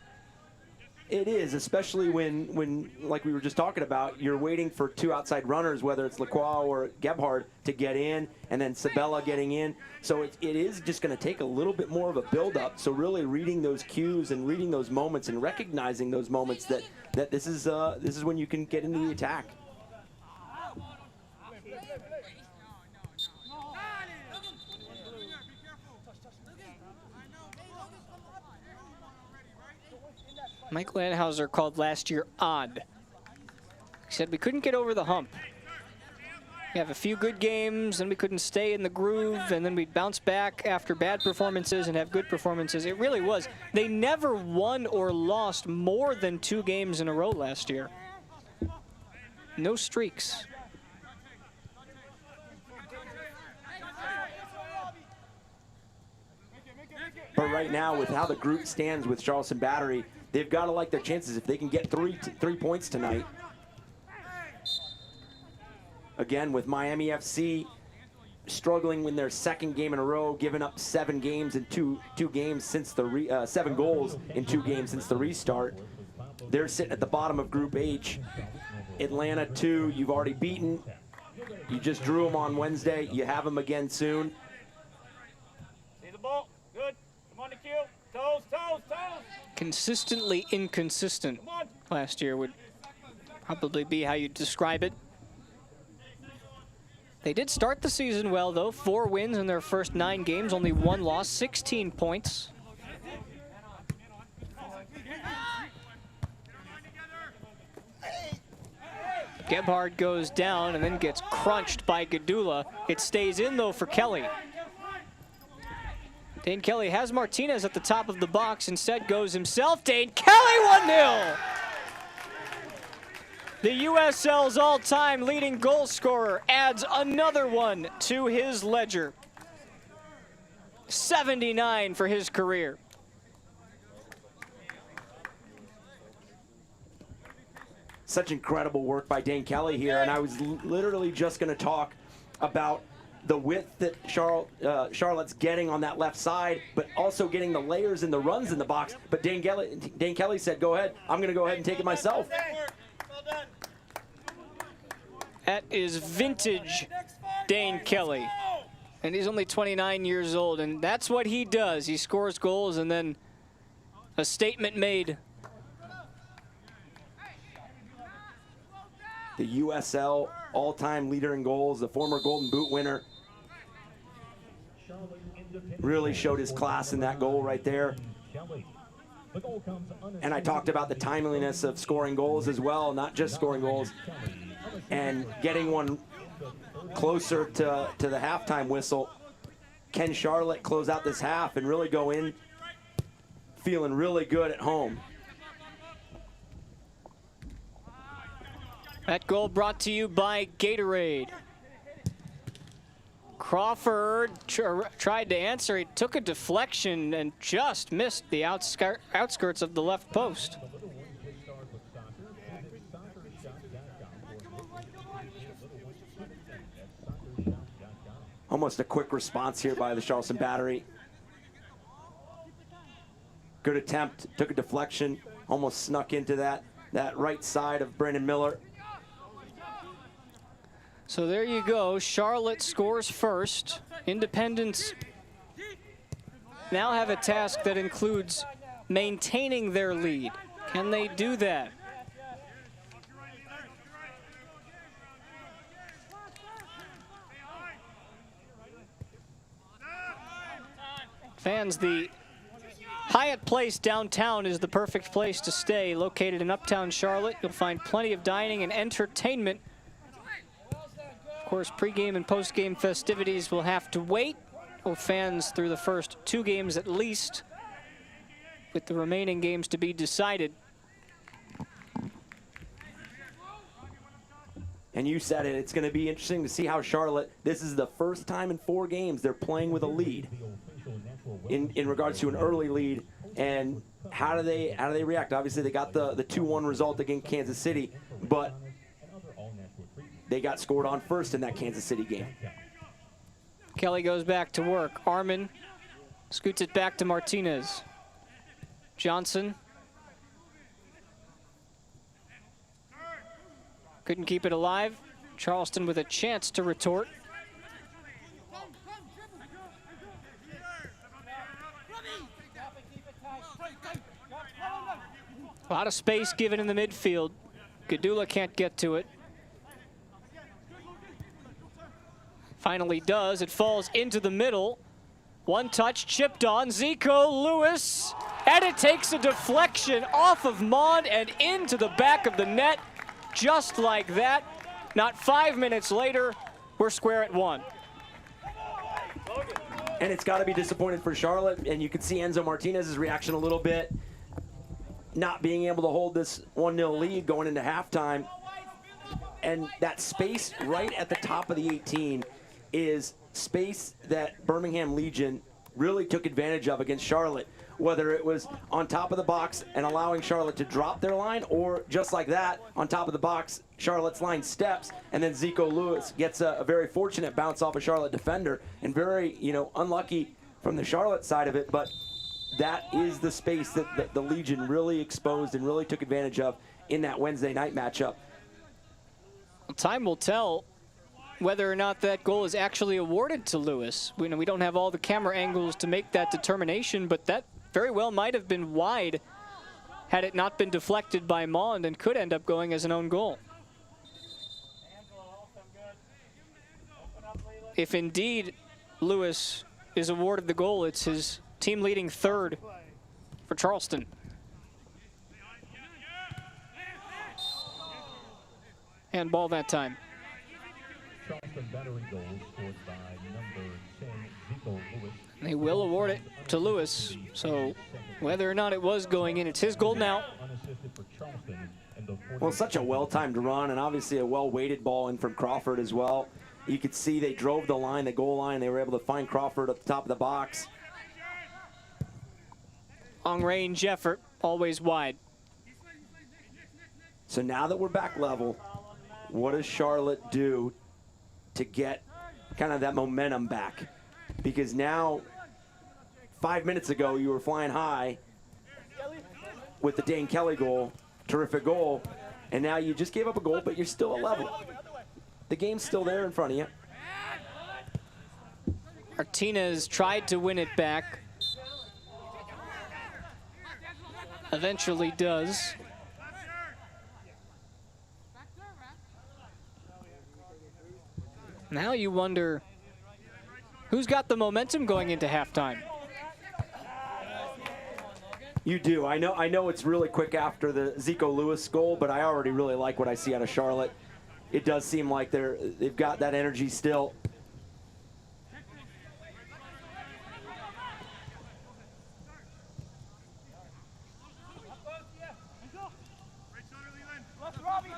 It is, especially when, like we were just talking about, you're waiting for 2 outside runners, whether it's Lacroix or Gebhardt, to get in, and then Sabella getting in. So it is just going to take a little bit more of a build-up. So really reading those cues and reading those moments and recognizing those moments that this is when you can get into the attack. Mike Lanhauser called last year odd. He said we couldn't get over the hump. We have a few good games, and we couldn't stay in the groove, and then we'd bounce back after bad performances and have good performances. It really was. They never won or lost more than 2 games in a row last year. No streaks. But right now, with how the group stands with Charleston Battery, they've got to like their chances if they can get 3 points tonight. Again, with Miami FC struggling in their 2nd game in a row, giving up 7 games in two games since the 7 goals in 2 games since the restart. They're sitting at the bottom of Group H. Atlanta 2, you've already beaten. You just drew them on Wednesday. You have them again soon. See the ball. Good. Come on, the cue. Toes, toes, toes. Consistently inconsistent last year would probably be how you describe it. They did start the season well, though. 4 wins in their first 9 games, only 1 loss, 16 points. Gebhardt goes down and then gets crunched by Gadula. It stays in, though, for Kelly. Dane Kelly has Martinez at the top of the box. Instead goes himself. Dane Kelly, 1-0. The USL's all-time leading goal scorer adds another one to his ledger. 79 for his career. Such incredible work by Dane Kelly here, and I was literally just going to talk about the width that Charlotte's getting on that left side, but also getting the layers and the runs in the box. But Dane Kelly said, go ahead, I'm going to go ahead and take it myself. That is vintage Dane Kelly. And he's only 29 years old, and that's what he does. He scores goals and then a statement made. The USL all-time leader in goals, the former Golden Boot winner. Really showed his class in that goal right there. And I talked about the timeliness of scoring goals as well, not just scoring goals. And getting one closer to the halftime whistle. Can Charlotte close out this half and really go in feeling really good at home? That goal brought to you by Gatorade. Crawford tried to answer. He took a deflection and just missed the outskirts of the left post. Almost a quick response here by the Charleston battery. Good attempt, took a deflection, almost snuck into that right side of Brandon Miller. So there you go. Charlotte scores first. Independence now have a task that includes maintaining their lead. Can they do that? Fans, the Hyatt Place downtown is the perfect place to stay. Located in uptown Charlotte, you'll find plenty of dining and entertainment. Of course, pregame and postgame festivities will have to wait. Oh, fans through the first 2 games at least, with the remaining games to be decided. And you said it, it's going to be interesting to see how Charlotte, this is the first time in 4 games they're playing with a lead in regards to an early lead. And how do they react? Obviously, they got the 2-1 result against Kansas City, but they got scored on first in that Kansas City game. Kelly goes back to work. Armin scoots it back to Martinez. Johnson couldn't keep it alive. Charleston with a chance to retort. A lot of space given in the midfield. Gadula can't get to it. Finally does. It falls into the middle. One touch, chipped on. Zico Lewis. And it takes a deflection off of Mond and into the back of the net. Just like that. Not 5 minutes later, we're square at 1. And it's got to be disappointing for Charlotte. And you can see Enzo Martinez's reaction a little bit. Not being able to hold this 1-0 lead going into halftime. And that space right at the top of the 18 is space that Birmingham Legion really took advantage of against Charlotte, whether it was on top of the box and allowing Charlotte to drop their line, or just like that, on top of the box, Charlotte's line steps, and then Zico Lewis gets a very fortunate bounce off a Charlotte defender, and very, unlucky from the Charlotte side of it, but that is the space that the Legion really exposed and really took advantage of in that Wednesday night matchup. Well, time will tell whether or not that goal is actually awarded to Lewis. We don't have all the camera angles to make that determination, but that very well might have been wide had it not been deflected by Mond and could end up going as an own goal. If indeed Lewis is awarded the goal, it's his team leading 3rd for Charleston. Handball that time. Charleston battery goal scored by number 10, Zico Lewis. They will award it to Lewis, so whether or not it was going in, it's his goal now. Well, such a well-timed run, and obviously a well-weighted ball in from Crawford as well. You could see they drove the line, the goal line. They were able to find Crawford at the top of the box. Long-range effort, always wide. So now that we're back level, what does Charlotte do to get kind of that momentum back? Because now, 5 minutes ago, you were flying high with the Dane Kelly goal, terrific goal, and now you just gave up a goal, but you're still at level. The game's still there in front of you. Martinez tried to win it back. Eventually does. Now you wonder who's got the momentum going into halftime. You do. I know it's really quick after the Zico Lewis goal, but I already really like what I see out of Charlotte. It does seem like they've got that energy still.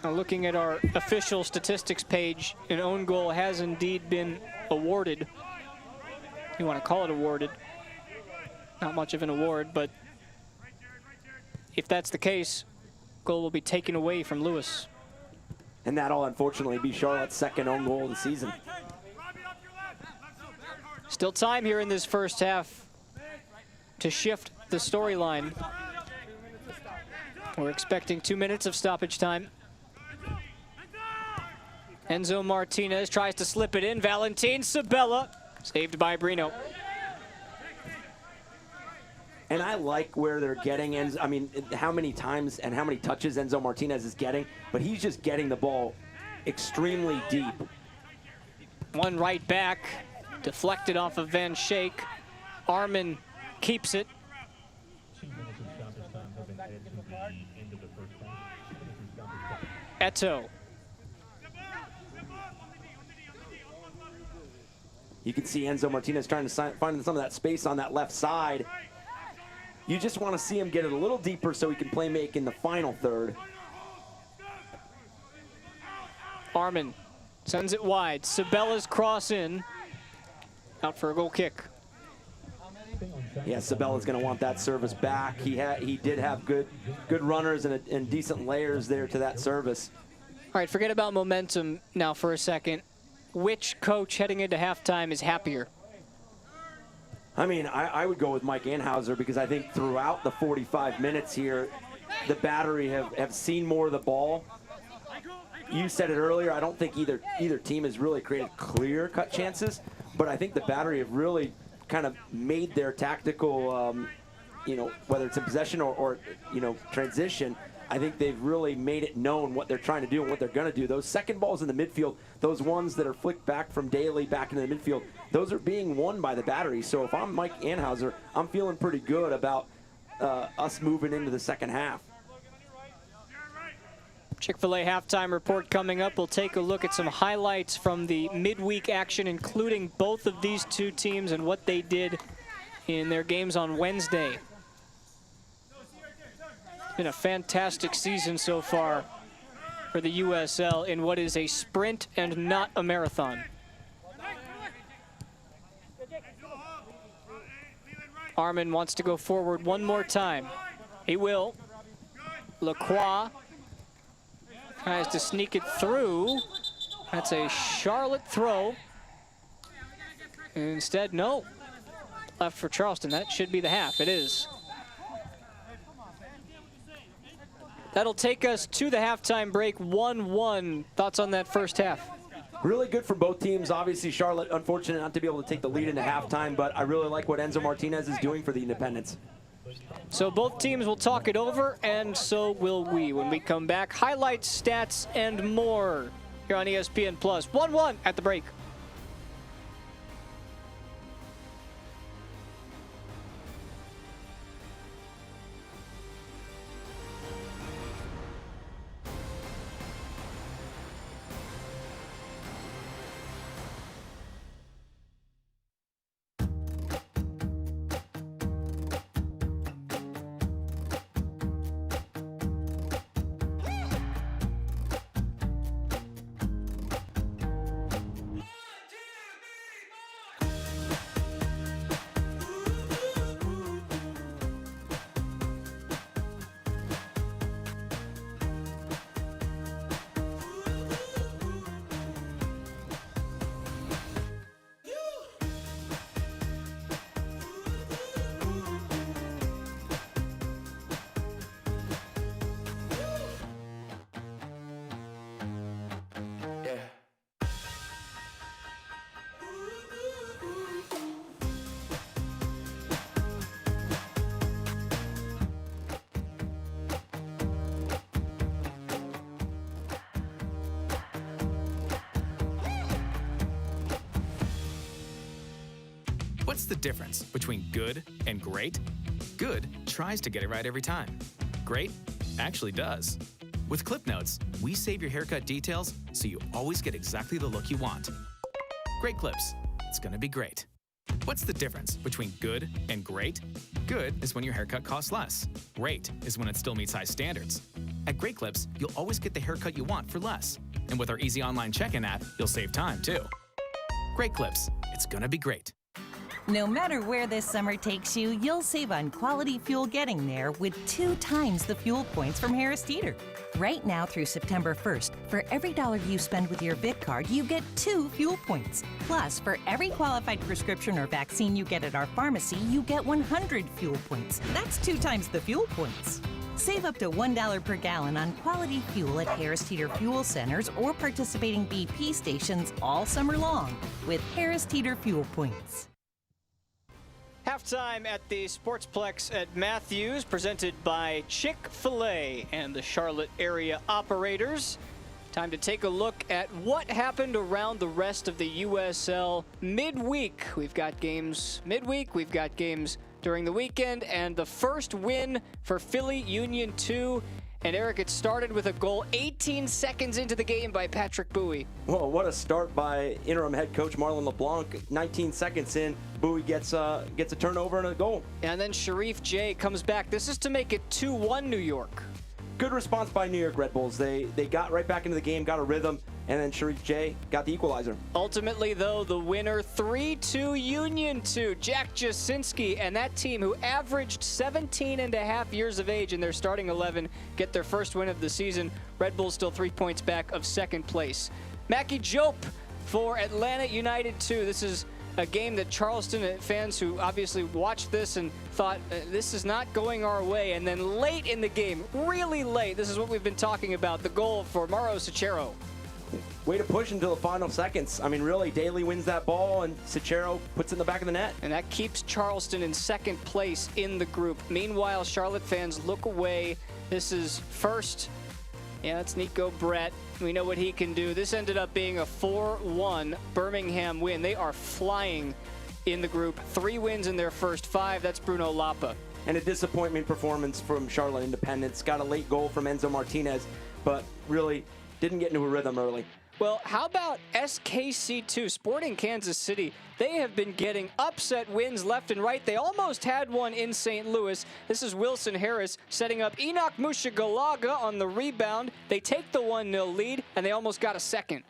Now looking at our official statistics page, an own goal has indeed been awarded. You want to call it awarded. Not much of an award, but if that's the case, goal will be taken away from Lewis. And that'll unfortunately be Charlotte's second own goal of the season. Still time here in this first half to shift the storyline. We're expecting 2 minutes of stoppage time. Enzo Martinez tries to slip it in. Valentin Sabella, saved by Brino. And I like where they're getting Enzo. I mean, how many times and how many touches Enzo Martinez is getting, but he's just getting the ball extremely deep. One right back, deflected off of Van Schaik. Armin keeps it. Eto. You can see Enzo Martinez trying to find some of that space on that left side. You just want to see him get it a little deeper so he can play make in the final third. Armin sends it wide. Sabella's cross in. Out for a goal kick. Yeah, Sabella's going to want that service back. He did have good runners and decent layers there to that service. All right, forget about momentum now for a second. Which coach heading into halftime is happier? I mean, I would go with Mike Anhauser because I think throughout the 45 minutes here, the Battery have seen more of the ball. You said it earlier, I don't think either team has really created clear-cut chances, but I think the Battery have really kind of made their tactical, whether it's in possession or transition, I think they've really made it known what they're trying to do and what they're going to do. Those second balls in the midfield, those ones that are flicked back from Daly back into the midfield, those are being won by the Battery. So if I'm Mike Anhauser, I'm feeling pretty good about us moving into the second half. Chick-fil-A halftime report coming up. We'll take a look at some highlights from the midweek action, including both of these two teams and what they did in their games on Wednesday. Been a fantastic season so far for the USL in what is a sprint and not a marathon. Armin wants to go forward one more time. He will. Lacroix tries to sneak it through. That's a Charlotte throw. Instead, no. Left for Charleston. That should be the half. It is. That'll take us to the halftime break, 1-1. Thoughts on that first half? Really good for both teams. Obviously, Charlotte, unfortunate not to be able to take the lead into halftime, but I really like what Enzo Martinez is doing for the Independents. So both teams will talk it over, and so will we when we come back. Highlights, stats, and more here on ESPN+. 1-1 at the break. What's the difference between good and great? Good tries to get it right every time. Great actually does. With Clip Notes, we save your haircut details so you always get exactly the look you want. Great clips. It's gonna be great. What's the difference between good and great? Good is when your haircut costs less. Great is when it still meets high standards. At Great Clips, you'll always get the haircut you want for less. And with our easy online check-in app, you'll save time too. Great Clips. It's gonna be great. No matter where this summer takes you, you'll save on quality fuel getting there with 2 times the fuel points from Harris Teeter. Right now through September 1st, for every $1 you spend with your VIC card, you get 2 fuel points. Plus, for every qualified prescription or vaccine you get at our pharmacy, you get 100 fuel points. That's 2 times the fuel points. Save up to $1 per gallon on quality fuel at Harris Teeter fuel centers or participating BP stations all summer long with Harris Teeter fuel points. Halftime at the Sportsplex at Matthews, presented by Chick-fil-A and the Charlotte area operators. Time to take a look at what happened around the rest of the USL midweek. We've got games midweek, we've got games during the weekend, and the first win for Philly Union 2. And Eric, it started with a goal 18 seconds into the game by Patrick Bowie. Well, what a start by interim head coach Marlon LeBlanc. 19 seconds in, Bowie gets a turnover and a goal. And then Sharif J comes back. This is to make it 2-1 New York. Good response by New York Red Bulls. They got right back into the game, got a rhythm, and then Sharif J got the equalizer. Ultimately, though, the winner 3-2 Union 2. Jack Jasinski and that team, who averaged 17 and a half years of age in their starting 11, get their first win of the season. Red Bulls still 3 points back of second place. Mackie Jope for Atlanta United 2. This is a game that Charleston fans who obviously watched this and thought this is not going our way, and then late in the game, really late, this is what we've been talking about, the goal for Mauro Cicero. Way to push until the final seconds. I mean, really, Daly wins that ball, and Cicero puts it in the back of the net. And that keeps Charleston in second place in the group. Meanwhile, Charlotte fans look away. This is first. Yeah, it's Nico Brett. We know what he can do. This ended up being a 4-1 Birmingham win. They are flying in the group. 3 wins in their first 5. That's Bruno Lapa. And a disappointment performance from Charlotte Independence. Got a late goal from Enzo Martinez, but really didn't get into a rhythm early. Well, how about SKC2, Sporting Kansas City? They have been getting upset wins left and right. They almost had one in St. Louis. This is Wilson Harris setting up Enoch Mushagalaga on the rebound. They take the 1-0 lead, and they almost got a second.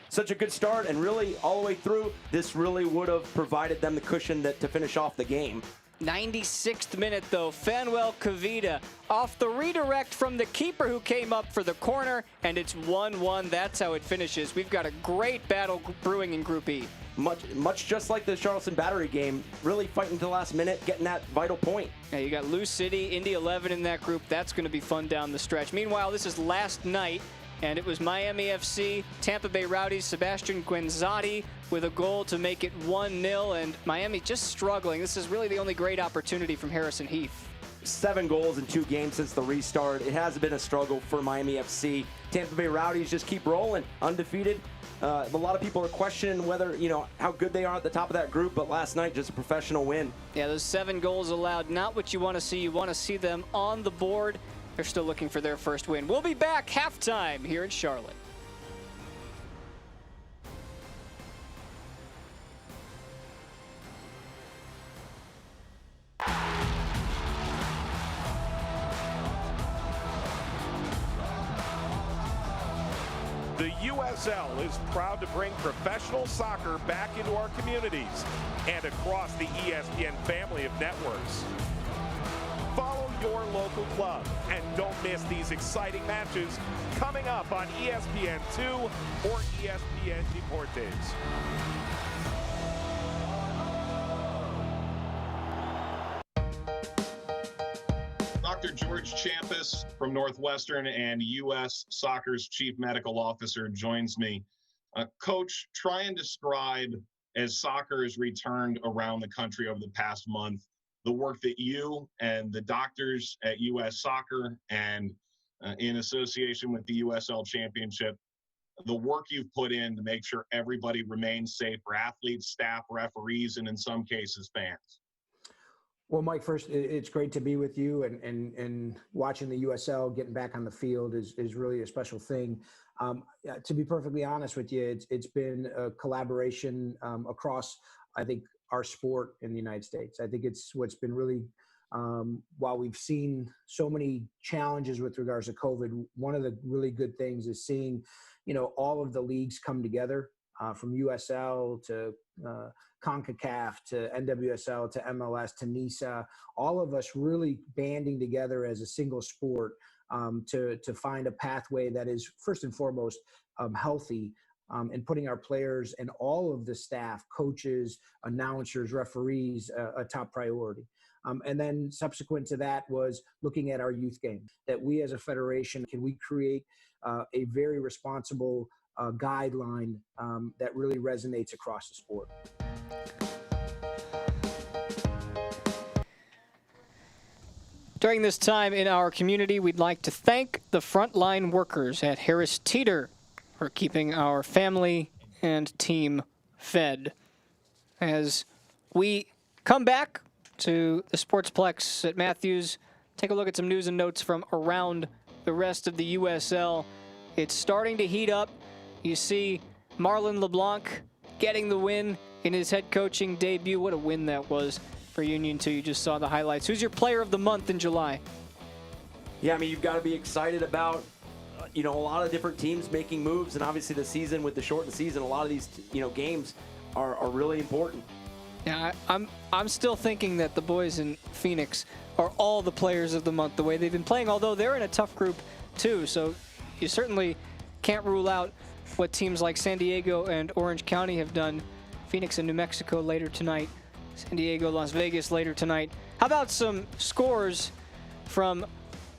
Such a good start, and really, all the way through, this really would have provided them the cushion to finish off the game. 96th minute, though, Fanuel Kavita off the redirect from the keeper who came up for the corner, and it's 1-1. That's how it finishes. We've got a great battle brewing in Group E. Much just like the Charleston Battery game, really fighting to the last minute, getting that vital point. Yeah, you got Lou City, Indy 11 in that group. That's going to be fun down the stretch. Meanwhile, this is last night, and it was Miami FC, Tampa Bay Rowdies, Sebastian Guenzati with a goal to make it 1-0, and Miami just struggling. This is really the only great opportunity from Harrison Heath. 7 goals in 2 games since the restart. It has been a struggle for Miami FC. Tampa Bay Rowdies just keep rolling, undefeated. A lot of people are questioning whether, how good they are at the top of that group, but last night, just a professional win. Yeah, those 7 goals allowed, not what you want to see. You want to see them on the board. They're still looking for their first win. We'll be back halftime here in Charlotte. The USL is proud to bring professional soccer back into our communities and across the ESPN family of networks. Follow your local club and don't miss these exciting matches coming up on ESPN2 or ESPN Deportes. Dr. George Champus from Northwestern and U.S. Soccer's Chief Medical Officer joins me. Coach, try and describe, as soccer has returned around the country over the past month, the work that you and the doctors at U.S. Soccer and in association with the USL Championship, the work you've put in to make sure everybody remains safe for athletes, staff, referees, and in some cases, fans. Well, Mike, first, it's great to be with you, and watching the USL getting back on the field is really a special thing. To be perfectly honest with you, it's been a collaboration across, I think, our sport in the United States. I think it's what's been really, while we've seen so many challenges with regards to COVID, one of the really good things is seeing, all of the leagues come together from USL to CONCACAF to NWSL to MLS to NISA, all of us really banding together as a single sport to find a pathway that is first and foremost healthy, and putting our players and all of the staff, coaches, announcers, referees, a top priority. And then subsequent to that was looking at our youth game, that we as a federation, can we create a very responsible guideline that really resonates across the sport. During this time in our community, we'd like to thank the frontline workers at Harris Teeter for keeping our family and team fed. As we come back to the Sportsplex at Matthews, take a look at some news and notes from around the rest of the USL. It's starting to heat up. You see Marlon LeBlanc getting the win in his head coaching debut. What a win that was for Union 2. You just saw the highlights. Who's your player of the month in July? Yeah, I mean, you've got to be excited about, a lot of different teams making moves, and obviously the season, with the shortened season, a lot of these, games are really important. Yeah, I'm still thinking that the boys in Phoenix are all the players of the month, the way they've been playing, although they're in a tough group too, so you certainly can't rule out what teams like San Diego and Orange County have done. Phoenix and New Mexico later tonight. San Diego, Las Vegas later tonight. How about some scores from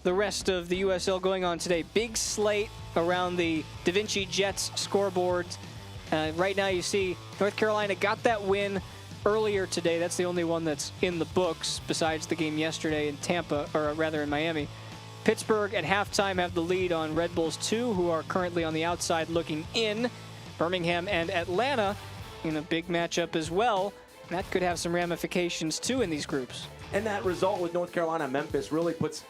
the rest of the USL going on today? Big slate around the Da Vinci Jets scoreboard. Right now you see North Carolina got that win earlier today. That's the only one that's in the books besides the game yesterday in Tampa, or rather in Miami. Pittsburgh at halftime have the lead on Red Bulls 2, who are currently on the outside looking in. Birmingham and Atlanta in a big matchup as well. That could have some ramifications too in these groups. And that result with North Carolina Memphis really puts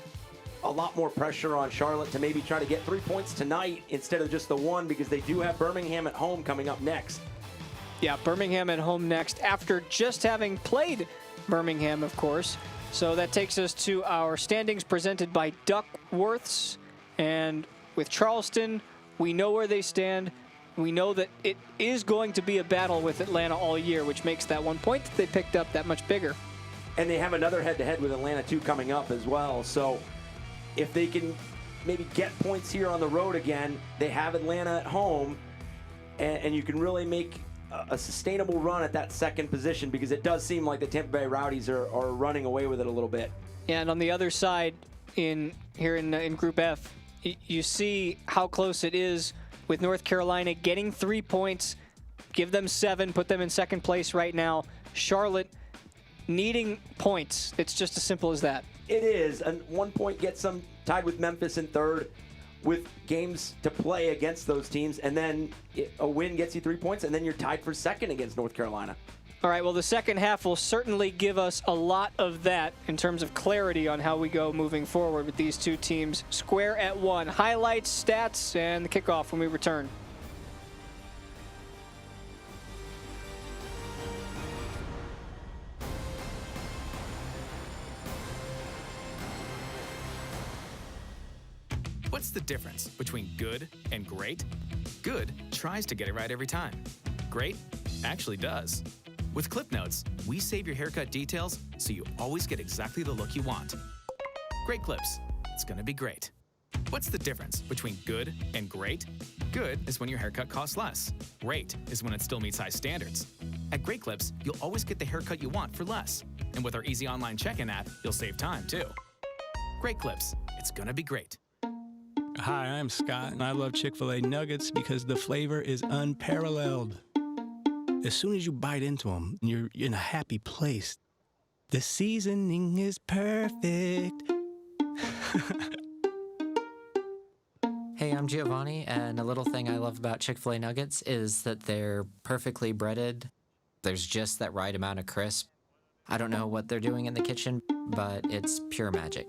a lot more pressure on Charlotte to maybe try to get 3 points tonight instead of just the one, because they do have Birmingham at home coming up next. Yeah, Birmingham at home next after just having played Birmingham, of course. So that takes us to our standings presented by Duckworths. And with Charleston, we know where they stand. We know that it is going to be a battle with Atlanta all year, which makes that 1 point that they picked up that much bigger. And they have another head-to-head with Atlanta, too, coming up as well. So if they can maybe get points here on the road again, they have Atlanta at home, and you can really make a sustainable run at that second position, because it does seem like the Tampa Bay Rowdies are running away with it a little bit. Yeah, and on the other side, in Group F, you see how close it is with North Carolina getting 3 points, give them 7, put them in second place right now. Charlotte needing points. It's just as simple as that. It is, and 1 point gets them tied with Memphis in third, with games to play against those teams, and then a win gets you 3 points, and then you're tied for second against North Carolina. All right, well, the second half will certainly give us a lot of that in terms of clarity on how we go moving forward with these two teams square at one. Highlights, stats, and the kickoff when we return. What's the difference between good and great? Good tries to get it right every time. Great actually does. With Clip Notes, we save your haircut details so you always get exactly the look you want. Great clips. It's gonna be great. What's the difference between good and great? Good is when your haircut costs less. Great is when it still meets high standards. At Great Clips, you'll always get the haircut you want for less. And with our easy online check-in app, you'll save time too. Great Clips. It's gonna be great. Hi, I'm Scott, and I love Chick-fil-A nuggets because the flavor is unparalleled. As soon as you bite into them, you're in a happy place. The seasoning is perfect. Hey, I'm Giovanni, and a little thing I love about Chick-fil-A nuggets is that they're perfectly breaded. There's just that right amount of crisp. I don't know what they're doing in the kitchen, but it's pure magic.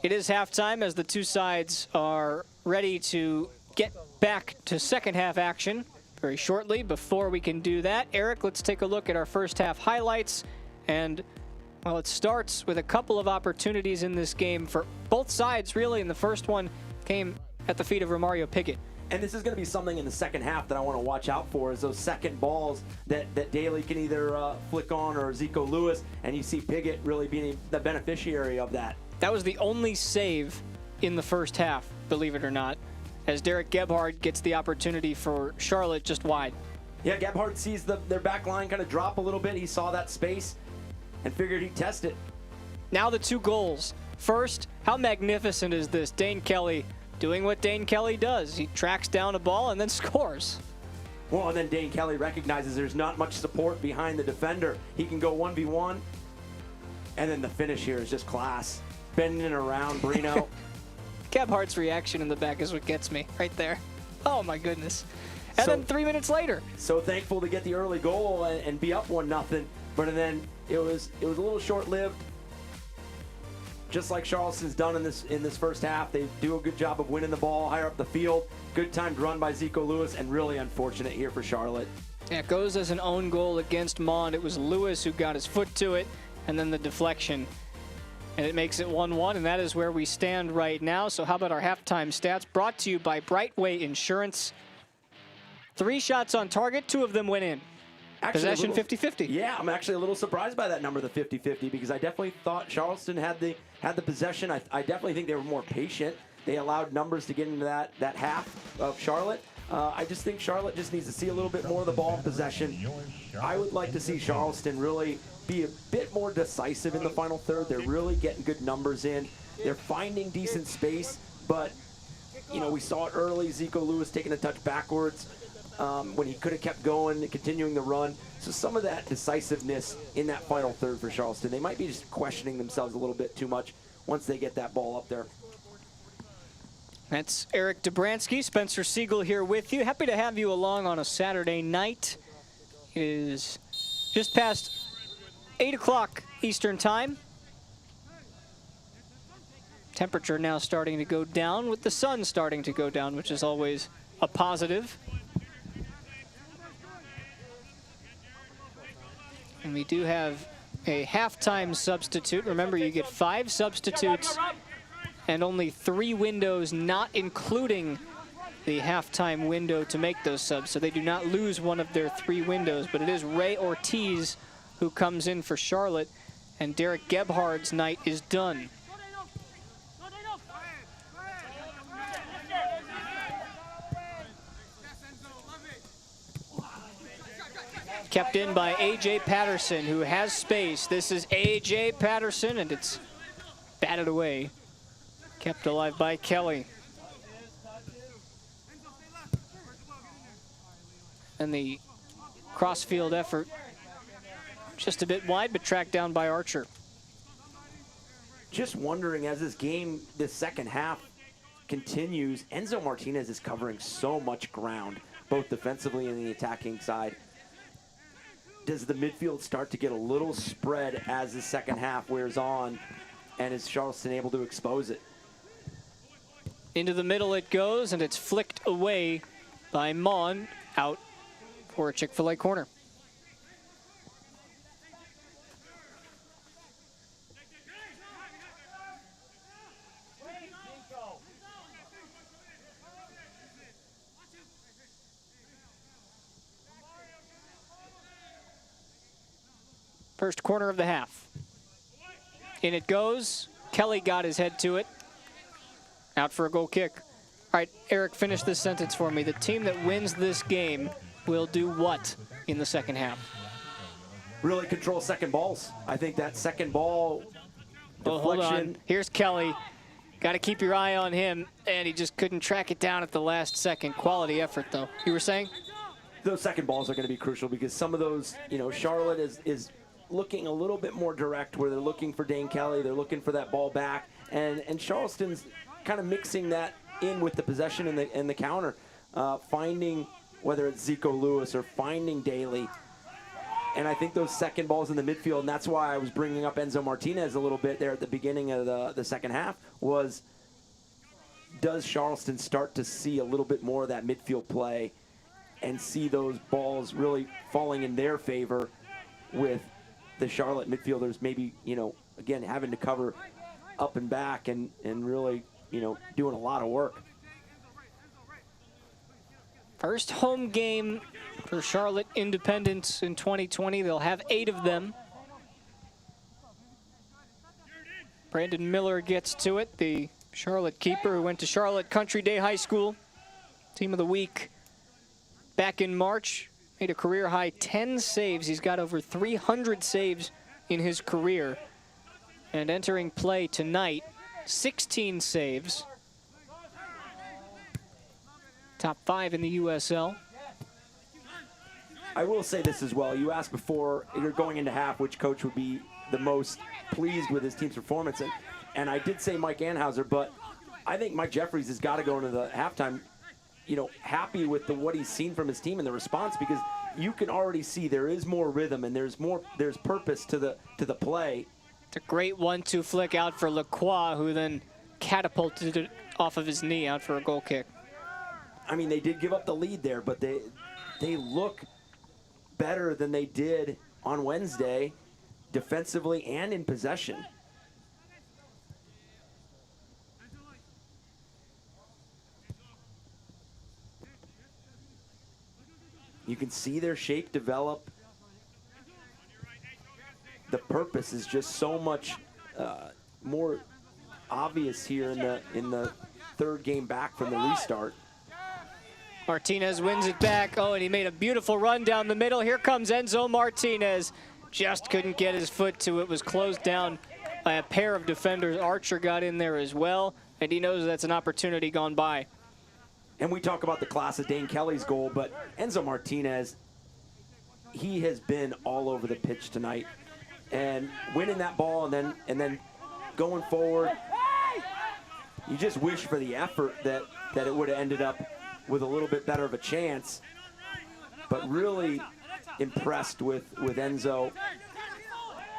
It is halftime as the two sides are ready to get back to second half action very shortly. Before we can do that, Eric, let's take a look at our first half highlights. And, well, it starts with a couple of opportunities in this game for both sides, really. And the first one came at the feet of Romario Pickett. And this is going to be something in the second half that I want to watch out for, is those second balls that Daly can either flick on, or Zico Lewis, and you see Pickett really being the beneficiary of that. That was the only save in the first half, believe it or not, as Derek Gebhard gets the opportunity for Charlotte just wide. Yeah, Gebhard sees their back line kind of drop a little bit. He saw that space and figured he'd test it. Now the two goals. First, how magnificent is this? Dane Kelly doing what Dane Kelly does. He tracks down a ball and then scores. Well, and then Dane Kelly recognizes there's not much support behind the defender. He can go 1v1, and then the finish here is just class. Bending around Brino. Gebhardt's reaction in the back is what gets me right there. Oh my goodness. And then 3 minutes later. So thankful to get the early goal and be up 1-0, but then it was a little short-lived. Just like Charleston's done in this first half, they do a good job of winning the ball higher up the field. Good timed run by Zico Lewis, and really unfortunate here for Charlotte. Yeah, it goes as an own goal against Mond. It was Lewis who got his foot to it, and then the deflection. And it makes it 1-1, and that is where we stand right now. So how about our halftime stats? Brought to you by Brightway Insurance. 3 shots on target, 2 of them went in. Possession 50-50. Yeah, I'm actually a little surprised by that number, the 50-50, because I definitely thought Charleston had the possession. I definitely think they were more patient. They allowed numbers to get into that half of Charlotte. I just think Charlotte just needs to see a little bit more of the ball in possession. I would like to see Charleston really be a bit more decisive in the final third. They're really getting good numbers in. They're finding decent space, but you know, we saw it early. Zico Lewis taking a touch backwards. When he could have kept going, continuing the run. So some of that decisiveness in that final third for Charleston, they might be just questioning themselves a little bit too much once they get that ball up there. That's Eric Dobransky, Spencer Siegel here with you. Happy to have you along on a Saturday night. It is just past 8 o'clock Eastern time. Temperature now starting to go down with the sun starting to go down, which is always a positive. And we do have a halftime substitute. Remember, you get 5 substitutes and only 3 windows, not including the halftime window to make those subs. So they do not lose one of their 3 windows, but it is Ray Ortiz who comes in for Charlotte, and Derek Gebhard's night is done. Kept in by A.J. Patterson, who has space. This is A.J. Patterson, and it's batted away. Kept alive by Kelly. And the cross-field effort just a bit wide, but tracked down by Archer. Just wondering, as this second half continues, Enzo Martinez is covering so much ground, both defensively and the attacking side. Does the midfield start to get a little spread as the second half wears on, and is Charleston able to expose it? Into the middle it goes, and it's flicked away by Mon, out for a Chick-fil-A corner. First corner of the half. In it goes. Kelly got his head to it. Out for a goal kick. All right, Eric, finish this sentence for me. The team that wins this game will do what in the second half? Really control second balls. I think that second ball deflection. Hold on. Here's Kelly. Got to keep your eye on him, and he just couldn't track it down at the last second. Quality effort, though. You were saying? Those second balls are going to be crucial because some of those, you know, Charlotte is looking a little bit more direct, where they're looking for Dane Kelly, they're looking for that ball back, and Charleston's kind of mixing that in with the possession and the counter, finding whether it's Zico Lewis or finding Daly. And I think those second balls in the midfield, and that's why I was bringing up Enzo Martinez a little bit there at the beginning of the second half, was does Charleston start to see a little bit more of that midfield play and see those balls really falling in their favor with the Charlotte midfielders maybe, again, having to cover up and back and really, doing a lot of work. First home game for Charlotte Independence in 2020. They'll have 8 of them. Brandon Miller gets to it, the Charlotte keeper who went to Charlotte Country Day High School. Team of the week back in March. Made a career high 10 saves. He's got over 300 saves in his career. And entering play tonight, 16 saves. Top 5 in the USL. I will say this as well. You asked before, you're going into half, which coach would be the most pleased with his team's performance. And I did say Mike Anhauser, but I think Mike Jeffries has got to go into the halftime, happy with what he's seen from his team and the response, because you can already see there is more rhythm and there's purpose to the play. It's a great 1-2 flick out for Lacroix, who then catapulted it off of his knee out for a goal kick. I mean, they did give up the lead there, but they look better than they did on Wednesday, defensively and in possession. You can see their shape develop. The purpose is just so much more obvious here in the third game back from the restart. Martinez wins it back. Oh, and he made a beautiful run down the middle. Here comes Enzo Martinez. Just couldn't get his foot to it. Was closed down by a pair of defenders. Archer got in there as well, and he knows that's an opportunity gone by. And we talk about the class of Dane Kelly's goal, but Enzo Martinez, he has been all over the pitch tonight. And winning that ball and then going forward, you just wish for the effort that it would have ended up with a little bit better of a chance. But really impressed with Enzo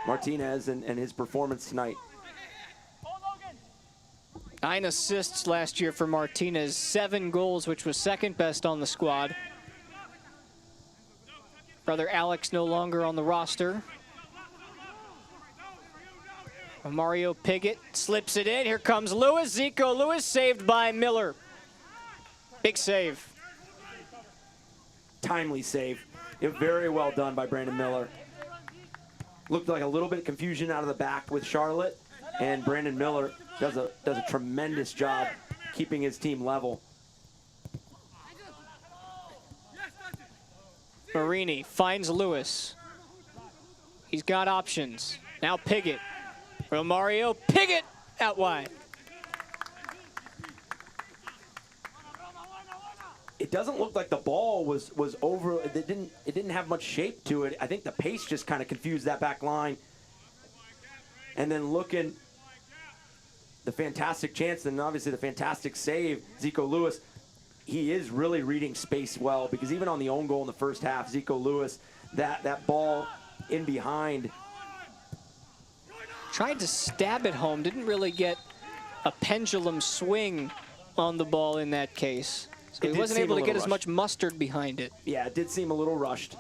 Martinez and his performance tonight. 9 assists last year for Martinez, 7 goals, which was second best on the squad. Brother Alex no longer on the roster. Mario Piggott slips it in. Here comes Lewis. Zico Lewis saved by Miller. Big save. Timely save. Very well done by Brandon Miller. Looked like a little bit of confusion out of the back with Charlotte, and Brandon Miller does a tremendous job keeping his team level. Marini finds Lewis. He's got options. Now Piggott. Romario Piggott out wide. It doesn't look like the ball was over. It didn't have much shape to it. I think the pace just kind of confused that back line. And then looking, the fantastic chance, and obviously the fantastic save, Zico Lewis. He is really reading space well, because even on the own goal in the first half, Zico Lewis, that ball in behind. Tried to stab it home, didn't really get a pendulum swing on the ball in that case. So he wasn't able to get as much mustard behind it. Yeah, it did seem a little rushed.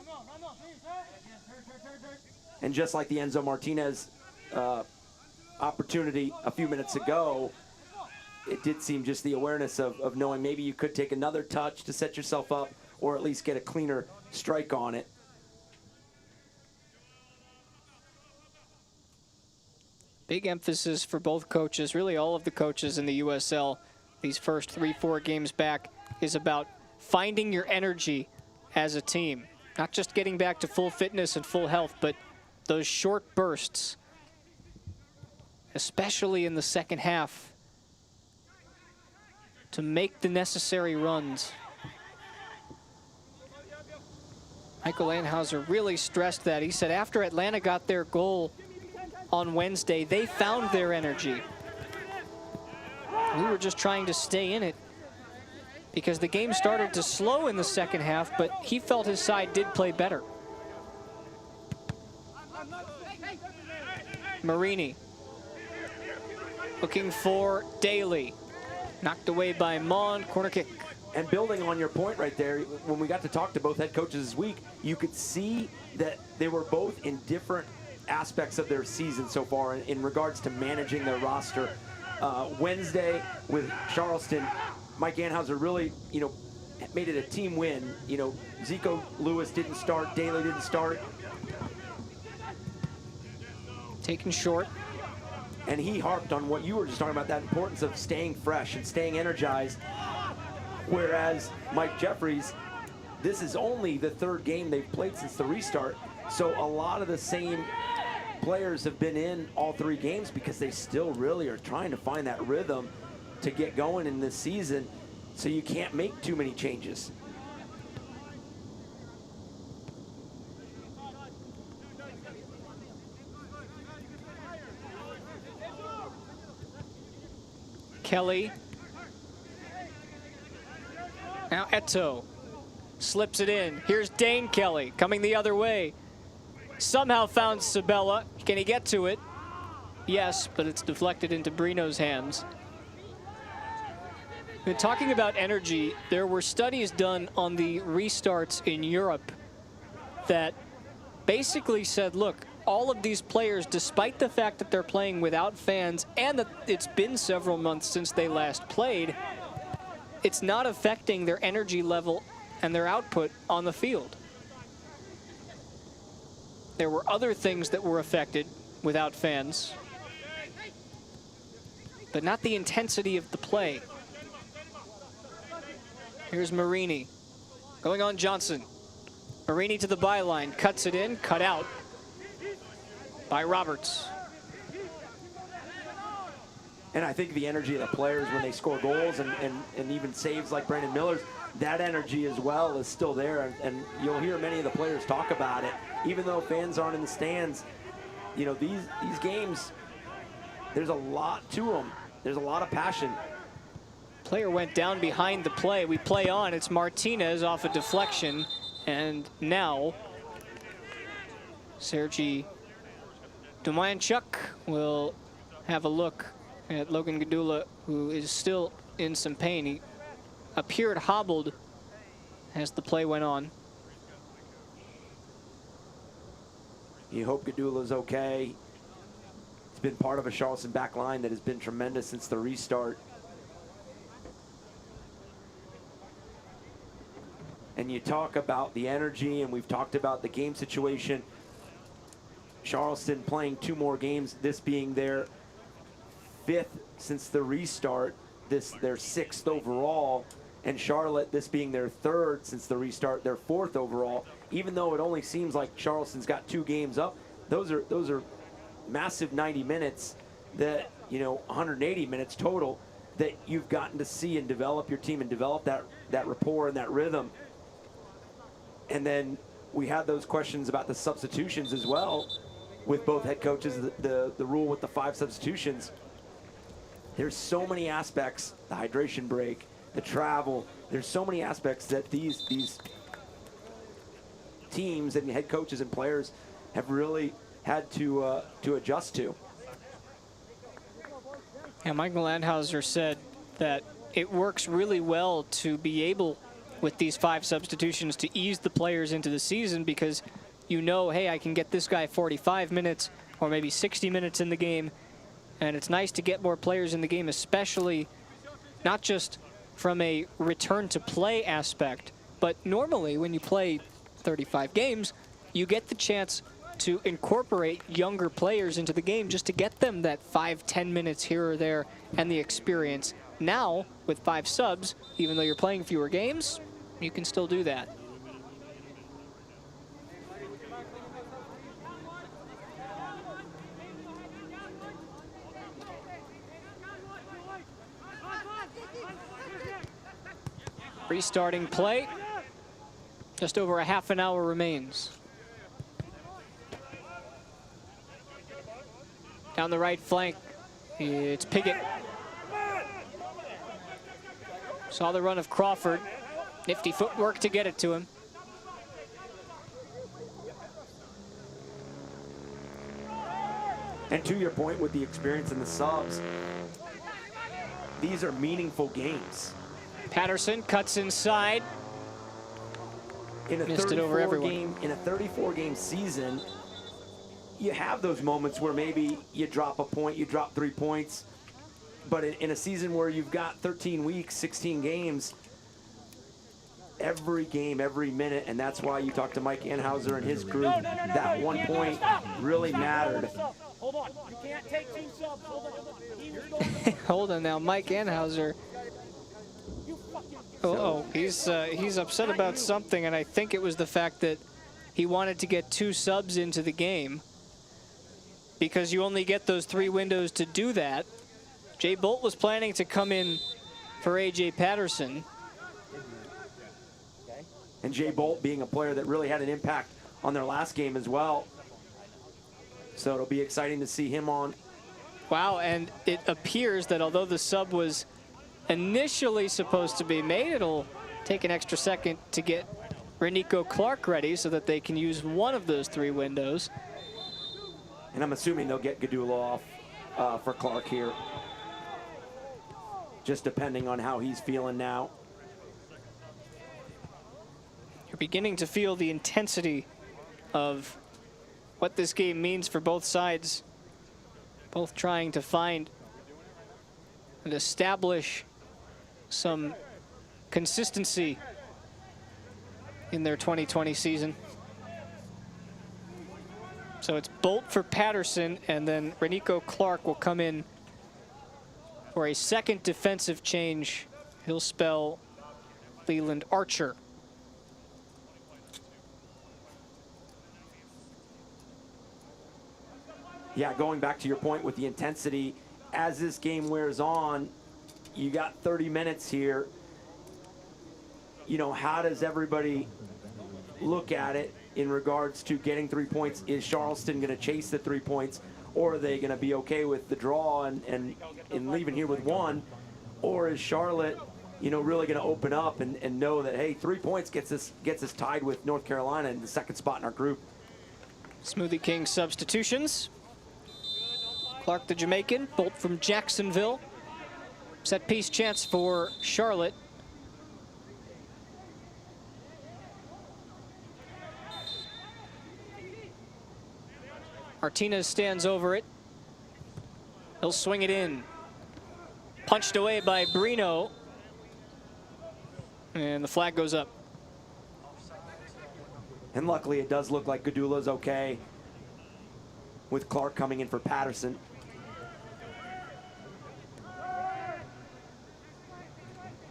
And just like the Enzo Martinez opportunity a few minutes ago, it did seem just the awareness of knowing maybe you could take another touch to set yourself up, or at least get a cleaner strike on it. Big emphasis for both coaches, really all of the coaches in the USL, these first 3-4 games back, is about finding your energy as a team. Not just getting back to full fitness and full health, but those short bursts, especially in the second half, to make the necessary runs. Michael Anhauser really stressed that. He said after Atlanta got their goal on Wednesday, they found their energy. We were just trying to stay in it because the game started to slow in the second half, but he felt his side did play better. Marini. Looking for Daly. Knocked away by Mon, corner kick. And building on your point right there, when we got to talk to both head coaches this week, you could see that they were both in different aspects of their season so far in regards to managing their roster. Wednesday with Charleston, Mike Anhauser really, made it a team win. Zico Lewis didn't start, Daly didn't start. Taken short. And he harped on what you were just talking about, that importance of staying fresh and staying energized. Whereas Mike Jeffries, this is only the third game they've played since the restart. So a lot of the same players have been in all three games because they still really are trying to find that rhythm to get going in this season. So you can't make too many changes. Kelly. Now Eto slips it in. Here's Dane Kelly coming the other way. Somehow found Sabella. Can he get to it? Yes, but it's deflected into Brino's hands. When talking about energy, there were studies done on the restarts in Europe that basically said, look, all of these players, despite the fact that they're playing without fans and that it's been several months since they last played, it's not affecting their energy level and their output on the field. There were other things that were affected without fans, but not the intensity of the play. Here's Marini going on Johnson. Marini to the byline, cuts it in, cut out by Roberts. And I think the energy of the players when they score goals and even saves like Brandon Miller's, that energy as well is still there. And you'll hear many of the players talk about it. Even though fans aren't in the stands, these games, there's a lot to them. There's a lot of passion. Player went down behind the play. We play on. It's Martinez off a deflection. And now Sergei Domayanchuk will have a look at Logan Gadula, who is still in some pain. He appeared hobbled as the play went on. You hope Gadula's okay. It's been part of a Charleston back line that has been tremendous since the restart. And you talk about the energy, and we've talked about the game situation. Charleston playing 2 more games, this being their 5th since the restart, this their 6th overall, and Charlotte, this being their 3rd since the restart, their 4th overall. Even though it only seems like Charleston's got 2 games up, those are massive 90 minutes that, 180 minutes total that you've gotten to see and develop your team and develop that rapport and that rhythm. And then we had those questions about the substitutions as well with both head coaches, the rule with the 5 substitutions. There's so many aspects, the hydration break, the travel, there's so many aspects that these teams and head coaches and players have really had to adjust to. Yeah, Michael Landhauser said that it works really well to be able, with these 5 substitutions, to ease the players into the season because hey, I can get this guy 45 minutes or maybe 60 minutes in the game. And it's nice to get more players in the game, especially not just from a return to play aspect, but normally when you play 35 games, you get the chance to incorporate younger players into the game just to get them that 5-10 minutes here or there and the experience. Now, with 5 subs, even though you're playing fewer games, you can still do that. Restarting play. Just over a half an hour remains. Down the right flank, it's Piggott. Saw the run of Crawford. Nifty footwork to get it to him. And to your point with the experience and the subs, these are meaningful games. Patterson cuts inside. In a 34-game season, you have those moments where maybe you drop a point, you drop 3 points. But in a season where you've got 13 weeks, 16 games, every game, every minute, and that's why you talk to Mike Anhauser and his crew, that 1 point really mattered. Hold on. You can't take 2 subs. Hold on. Hold on now, Mike Anhauser. He's upset about something, and I think it was the fact that he wanted to get 2 subs into the game because you only get those 3 windows to do that. Jay Bolt was planning to come in for A.J. Patterson. And Jay Bolt being a player that really had an impact on their last game as well. So it'll be exciting to see him on. Wow, and it appears that although the sub was initially supposed to be made, it'll take an extra second to get Renico Clark ready so that they can use one of those 3 windows. And I'm assuming they'll get Gadula off for Clark here, just depending on how he's feeling now. You're beginning to feel the intensity of what this game means for both sides, both trying to find and establish some consistency in their 2020 season. So it's Bolt for Patterson, and then Renico Clark will come in for a second defensive change. He'll spell Leland Archer. Yeah, going back to your point with the intensity, as this game wears on, you got 30 minutes here. You know, how does everybody look at it in regards to getting 3 points? Is Charleston going to chase the 3 points, or are they going to be okay with the draw and leaving here with 1? Or is Charlotte, you know, really going to open up and know that, hey, 3 points gets us tied with North Carolina in the second spot in our group? Smoothie King substitutions. Clark, the Jamaican, Bolt from Jacksonville. Set piece chance for Charlotte. Martinez stands over it. He'll swing it in. Punched away by Brino. And the flag goes up. And luckily it does look like Gadula's okay, with Clark coming in for Patterson.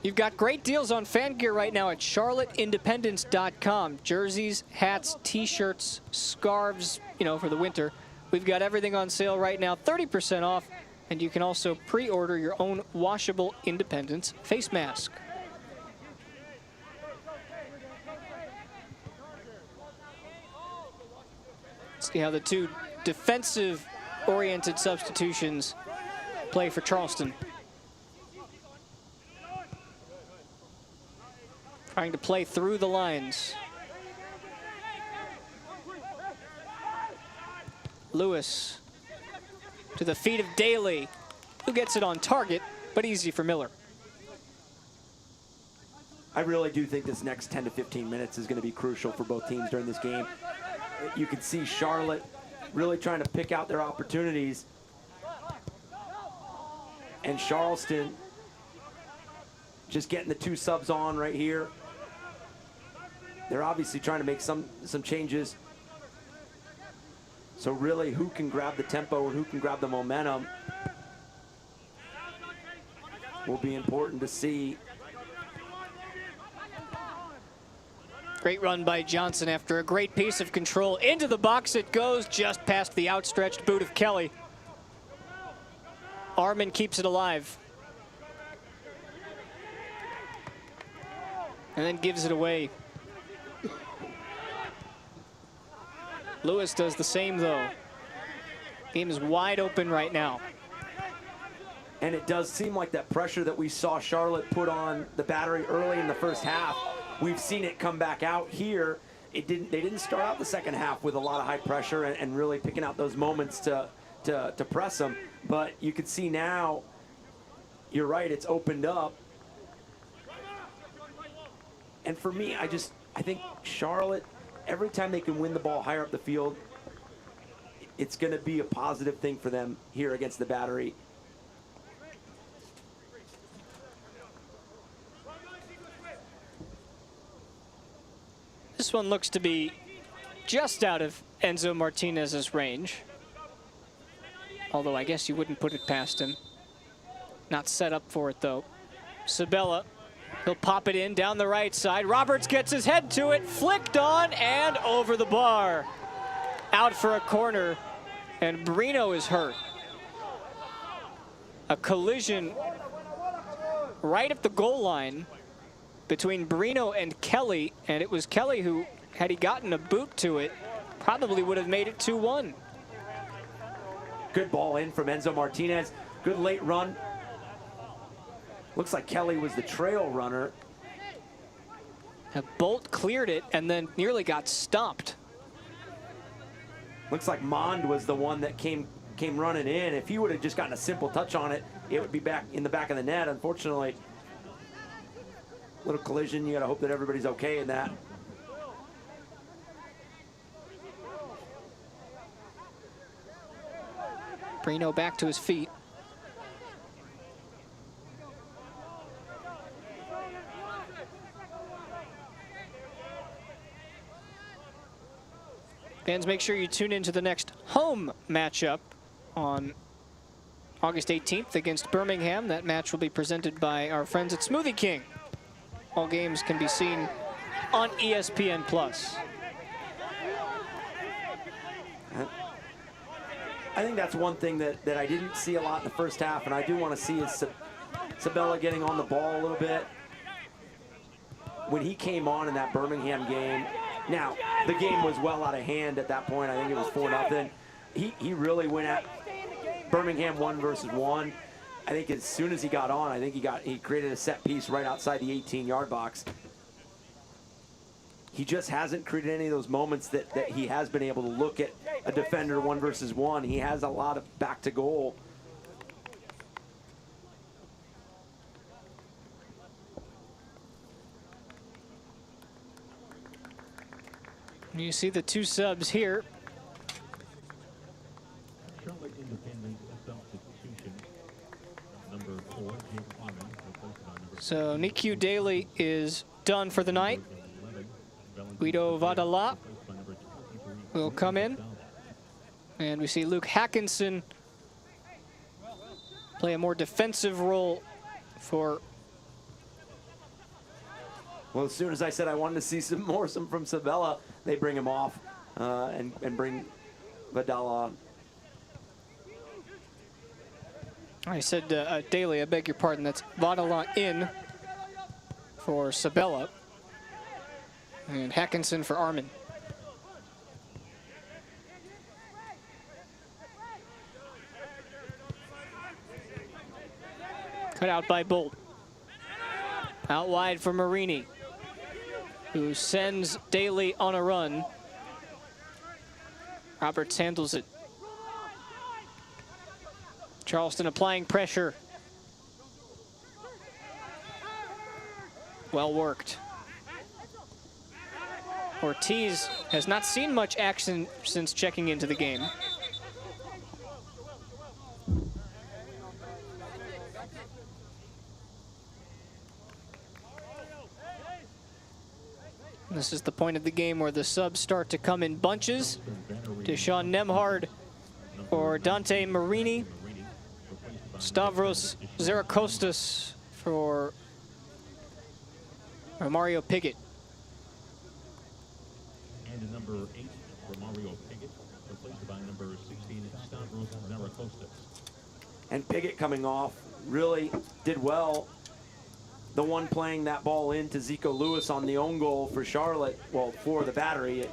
You've got great deals on fan gear right now at charlotteindependence.com. Jerseys, hats, t-shirts, scarves, you know, for the winter. We've got everything on sale right now, 30% off, and you can also pre-order your own washable Independence face mask. See how the 2 defensive-oriented substitutions play for Charleston. Trying to play through the lines. Lewis to the feet of Daly, who gets it on target, but easy for Miller. I really do think this next 10 to 15 minutes is going to be crucial for both teams during this game. You can see Charlotte really trying to pick out their opportunities, and Charleston just getting the 2 subs on right here. They're obviously trying to make some changes. So really, who can grab the tempo and who can grab the momentum will be important to see. Great run by Johnson after a great piece of control. Into the box it goes, just past the outstretched boot of Kelly. Arman keeps it alive. And then gives it away. Lewis does the same, though. Game is wide open right now. And it does seem like that pressure that we saw Charlotte put on the Battery early in the first half, we've seen it come back out here. They didn't start out the second half with a lot of high pressure and really picking out those moments to to press them. But you can see now, you're right, it's opened up. And for me, I think Charlotte, every time they can win the ball higher up the field, it's going to be a positive thing for them here against the Battery. This one looks to be just out of Enzo Martinez's range. Although I guess you wouldn't put it past him. Not set up for it though. Sabella, he'll pop it in down the right side. Roberts gets his head to it, flicked on and over the bar. Out for a corner, and Brino is hurt. A collision right at the goal line between Brino and Kelly, and it was Kelly who, had he gotten a boot to it, probably would have made it 2-1. Good ball in from Enzo Martinez. Good late run. Looks like Kelly was the trail runner. Bolt cleared it and then nearly got stopped. Looks like Mond was the one that came running in. If he would have just gotten a simple touch on it, it would be back in the back of the net. Unfortunately, little collision. You got to hope that everybody's okay in that. Brino back to his feet. Fans, make sure you tune into the next home matchup on August 18th against Birmingham. That match will be presented by our friends at Smoothie King. All games can be seen on ESPN+. I think that's one thing that I didn't see a lot in the first half, and I do want to see is Sabella getting on the ball a little bit. When he came on in that Birmingham game, now the game was well out of hand at that point. I think it was 4-0. He really went at Birmingham 1 versus 1. I think as soon as he got on, I think he created a set piece right outside the 18-yard box. He just hasn't created any of those moments that he has been able to look at a defender 1 versus 1. He has a lot of back to goal. You see the two subs here. So Nikiu Daly is done for the night. Guido Vadala will come in. And we see Luke Hackinson play a more defensive role for... Well, as soon as I said I wanted to see some more from Sabella, they bring him off and bring Vadala on. I said Daly, I beg your pardon. That's Vadala in for Sabella. And Hackinson for Armin. Cut out by Bolt. Out wide for Marini, who sends Daly on a run. Roberts handles it. Charleston applying pressure. Well worked. Ortiz has not seen much action since checking into the game. This is the point of the game where the subs start to come in bunches. Deshaun Nemhard or Dante Marini. Stavros Zerakostas for Mario Piggott. And number 8 for Mario Piggott, replaced by number 16, Stavros Zerakostas. And Piggott coming off really did well. The one playing that ball into Zico Lewis on the own goal for Charlotte, well, for the Battery,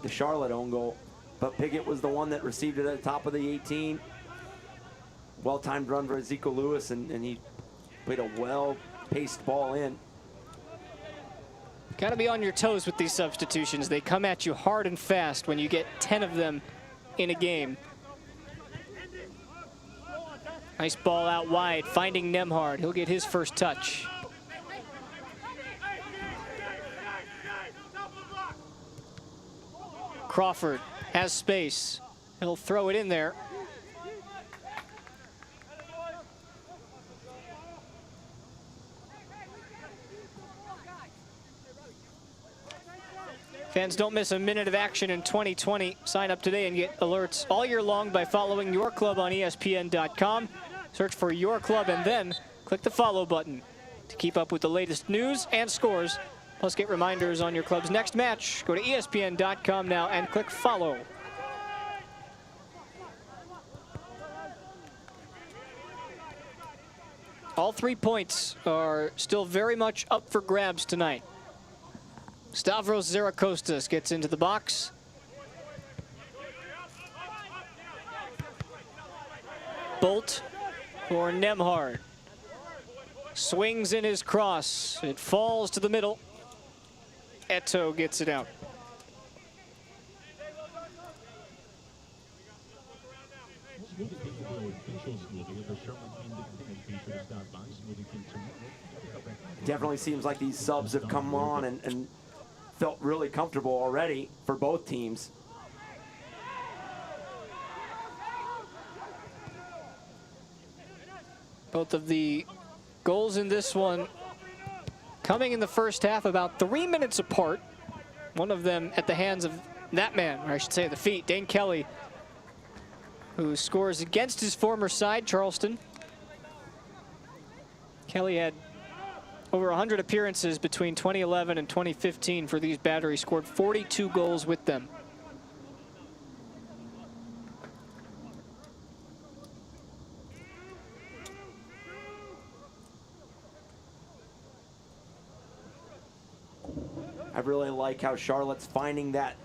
the Charlotte own goal. But Piggott was the one that received it at the top of the 18. Well-timed run for Zico Lewis, and he played a well-paced ball in. Got to be on your toes with these substitutions. They come at you hard and fast when you get 10 of them in a game. Nice ball out wide, finding Nemhard. He'll get his first touch. Crawford has space. He'll throw it in there. Fans, don't miss a minute of action in 2020. Sign up today and get alerts all year long by following your club on ESPN.com. Search for your club and then click the follow button to keep up with the latest news and scores. Plus, get reminders on your club's next match. Go to ESPN.com now and click follow. All 3 points are still very much up for grabs tonight. Stavros Zarakostas gets into the box. Bolt for Nemhard. Swings in his cross. It falls to the middle. Eto gets it out. Definitely seems like these subs have come on and felt really comfortable already for both teams. Both of the goals in this one coming in the first half about 3 minutes apart. One of them at the hands of that man, or I should say the feet, Dane Kelly, who scores against his former side, Charleston. Kelly had over 100 appearances between 2011 and 2015 for these batteries, scored 42 goals with them. I really like how Charlotte's finding that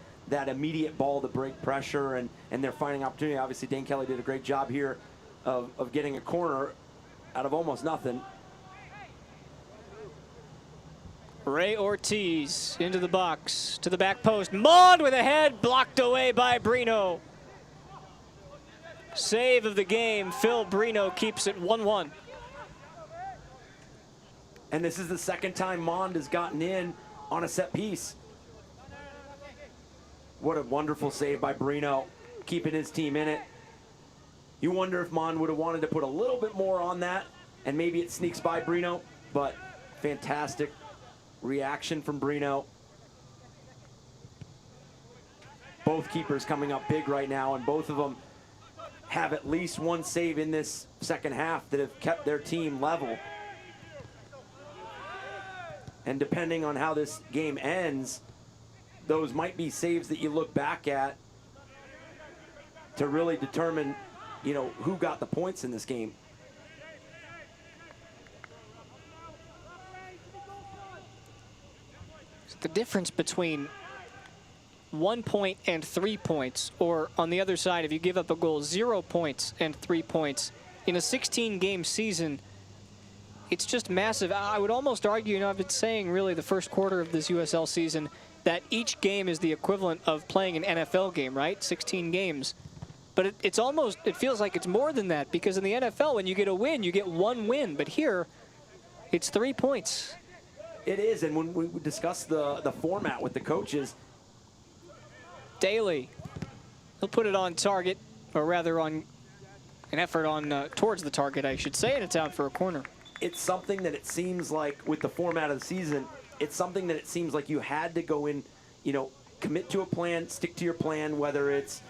immediate ball to break pressure, and they're finding opportunity. Obviously, Dane Kelly did a great job here of getting a corner out of almost nothing. Ray Ortiz into the box, to the back post. Mond with a head, blocked away by Brino. Save of the game, Phil Brino keeps it 1-1. And this is the second time Mond has gotten in on a set piece. What a wonderful save by Brino, keeping his team in it. You wonder if Mond would have wanted to put a little bit more on that, and maybe it sneaks by Brino, but fantastic reaction from Brino. Both keepers coming up big right now, and both of them have at least one save in this second half that have kept their team level. And depending on how this game ends, those might be saves that you look back at to really determine, you know, who got the points in this game. The difference between 1 point and 3 points, or on the other side, if you give up a goal, 0 points and 3 points in a 16-game season, it's just massive. I would almost argue, you know, I've been saying really the first quarter of this USL season that each game is the equivalent of playing an NFL game, right? 16 games. But it's almost, it feels like it's more than that, because in the NFL, when you get a win, you get one win. But here, it's 3 points. It is, and when we discuss the format with the coaches, Daly, he'll put it on target, or rather on an effort on towards the target, I should say, and it's out for a corner. It's something that it seems like with the format of the season, it's something that it seems like you had to go in, you know, commit to a plan, stick to your plan, whether it's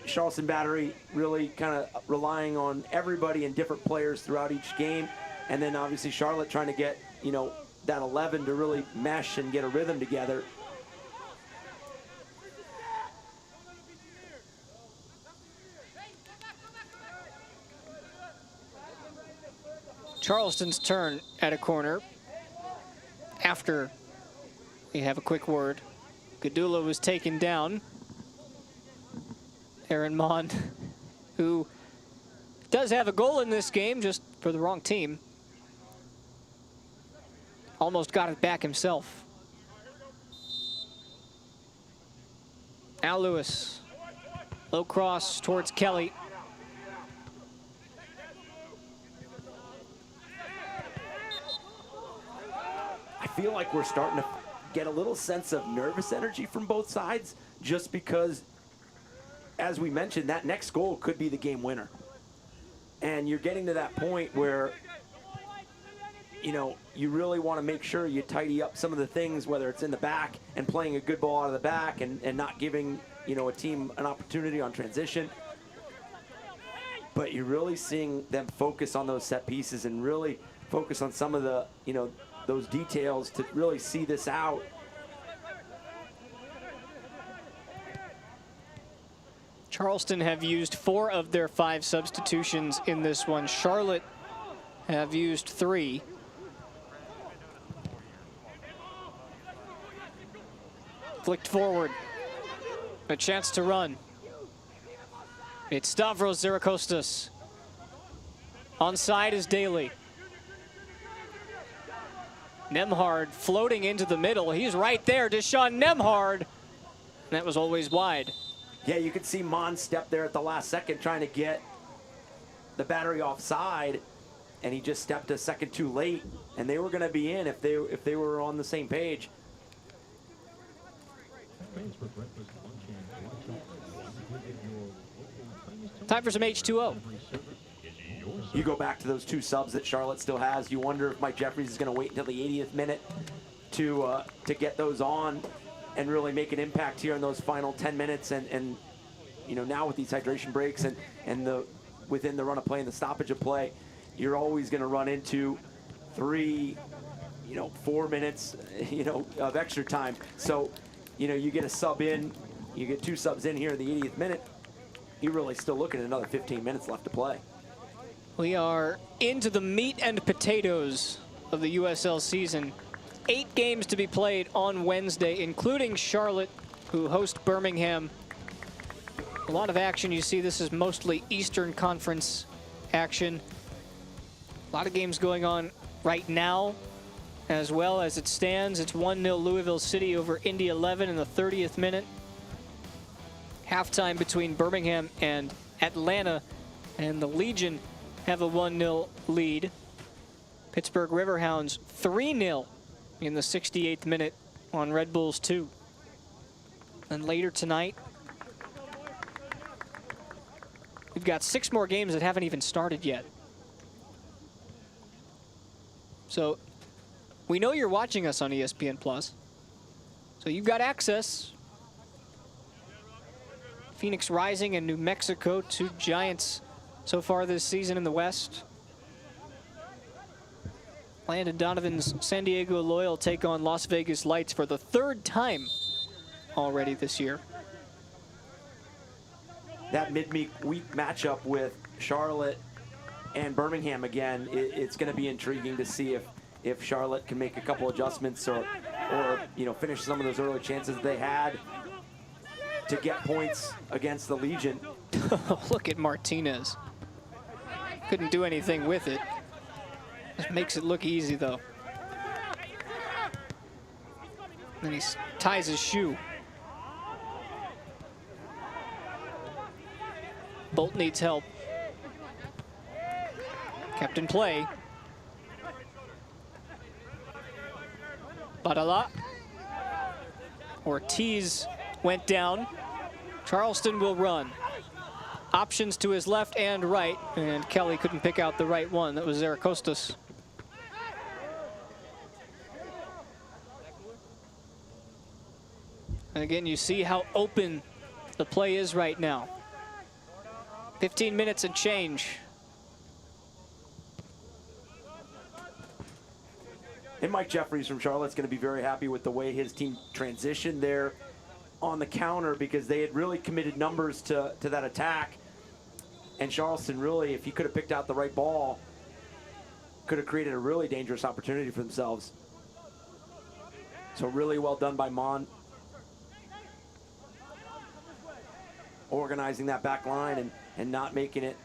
Charleston Battery really kind of relying on everybody and different players throughout each game, and then obviously Charlotte trying to get, you know, that 11 to really mesh and get a rhythm together. Charleston's turn at a corner after we have a quick word. Gadula was taken down. Aaron Mond, who does have a goal in this game, just for the wrong team. Almost got it back himself. Al Lewis, low cross towards Kelly. feel like we're starting to get a little sense of nervous energy from both sides, just because, as we mentioned, that next goal could be the game winner. And you're getting to that point where, you know, you really want to make sure you tidy up some of the things, whether it's in the back and playing a good ball out of the back and not giving, you know, a team an opportunity on transition. But you're really seeing them focus on those set pieces and really focus on some of the, you know, those details to really see this out. Charleston have used 4 of their 5 substitutions in this one. Charlotte have used 3. Flicked forward. A chance to run. It's Stavros Zerakostas. Onside is Daly. Nemhard floating into the middle. He's right there. Deshaun Nemhard. And that was always wide. Yeah, you could see Mon step there at the last second trying to get the battery offside, and he just stepped a second too late, and they were going to be in if they were on the same page. Time for some H2O. You go back to those 2 subs that Charlotte still has. You wonder if Mike Jeffries is going to wait until the 80th minute to get those on and really make an impact here in those final 10 minutes. And you know, now with these hydration breaks and the within the run of play and the stoppage of play, you're always going to run into 3, you know, 4 minutes, you know, of extra time. So, you know, you get a sub in, you get 2 subs in here in the 80th minute, you're really still looking at another 15 minutes left to play. We are into the meat and potatoes of the USL season. 8 games to be played on Wednesday, including Charlotte, who host Birmingham. A lot of action. You see this is mostly Eastern Conference action. A lot of games going on right now, as well as it stands. It's 1-0 Louisville City over Indy 11 in the 30th minute. Halftime between Birmingham and Atlanta, and the Legion have a 1-0 lead. Pittsburgh Riverhounds 3-0 in the 68th minute on Red Bulls 2. And later tonight, we've got 6 more games that haven't even started yet. So we know you're watching us on ESPN Plus, so you've got access. Phoenix Rising and New Mexico, 2 giants so far this season in the West. Landon Donovan's San Diego Loyal take on Las Vegas Lights for the 3rd time already this year. That midweek matchup with Charlotte and Birmingham again, it's going to be intriguing to see if Charlotte can make a couple adjustments or you know, finish some of those early chances they had to get points against the Legion. Look at Martinez. Couldn't do anything with it. Just makes it look easy, though. Then he ties his shoe. Bolt needs help. Kept in play. Badala. Ortiz went down. Charleston will run. Options to his left and right, and Kelly couldn't pick out the right one. That was Zerakostas. And again, you see how open the play is right now. 15 minutes and change. And Mike Jeffries from Charlotte's going to be very happy with the way his team transitioned there on the counter, because they had really committed numbers to that attack. And Charleston really, if he could have picked out the right ball, could have created a really dangerous opportunity for themselves. So really well done by Mon. Organizing that back line and not making it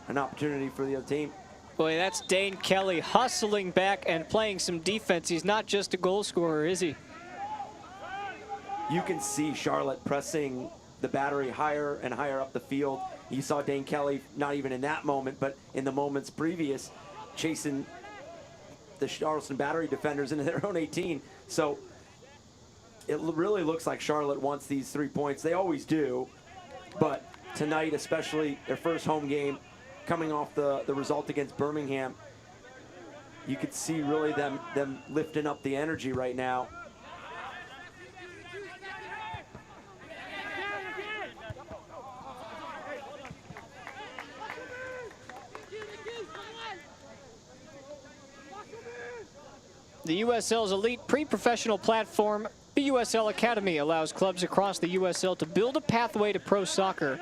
an opportunity for the other team. Boy, that's Dane Kelly hustling back and playing some defense. He's not just a goal scorer, is he? You can see Charlotte pressing the battery higher and higher up the field. You saw Dane Kelly, not even in that moment, but in the moments previous, chasing the Charleston Battery defenders into their own 18. So it really looks like Charlotte wants these 3 points. They always do, but tonight, especially their first home game, coming off the result against Birmingham, you could see really them lifting up the energy right now. The USL's elite pre-professional platform, the USL Academy, allows clubs across the USL to build a pathway to pro soccer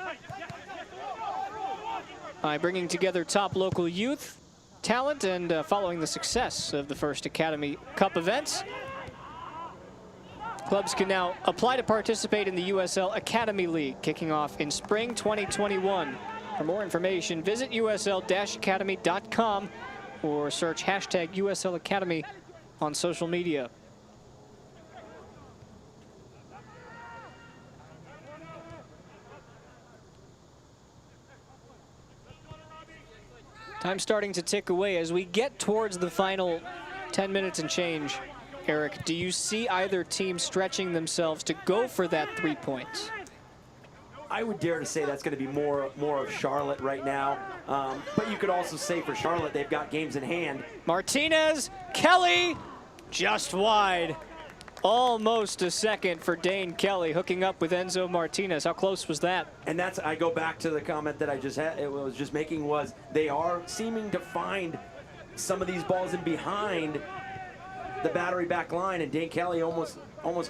by bringing together top local youth, talent, and following the success of the first Academy Cup events. Clubs can now apply to participate in the USL Academy League, kicking off in spring 2021. For more information, visit usl-academy.com or search hashtag USL Academy on social media. Time starting to tick away as we get towards the final 10 minutes and change. Eric, do you see either team stretching themselves to go for that 3 points? I would dare to say that's going to be more of Charlotte right now. But you could also say for Charlotte, they've got games in hand. Martinez, Kelly, just wide. Almost a second for Dane Kelly, hooking up with Enzo Martinez. How close was that? And that's, I go back to the comment that I was just making, was they are seeming to find some of these balls in behind the Battery back line, and Dane Kelly almost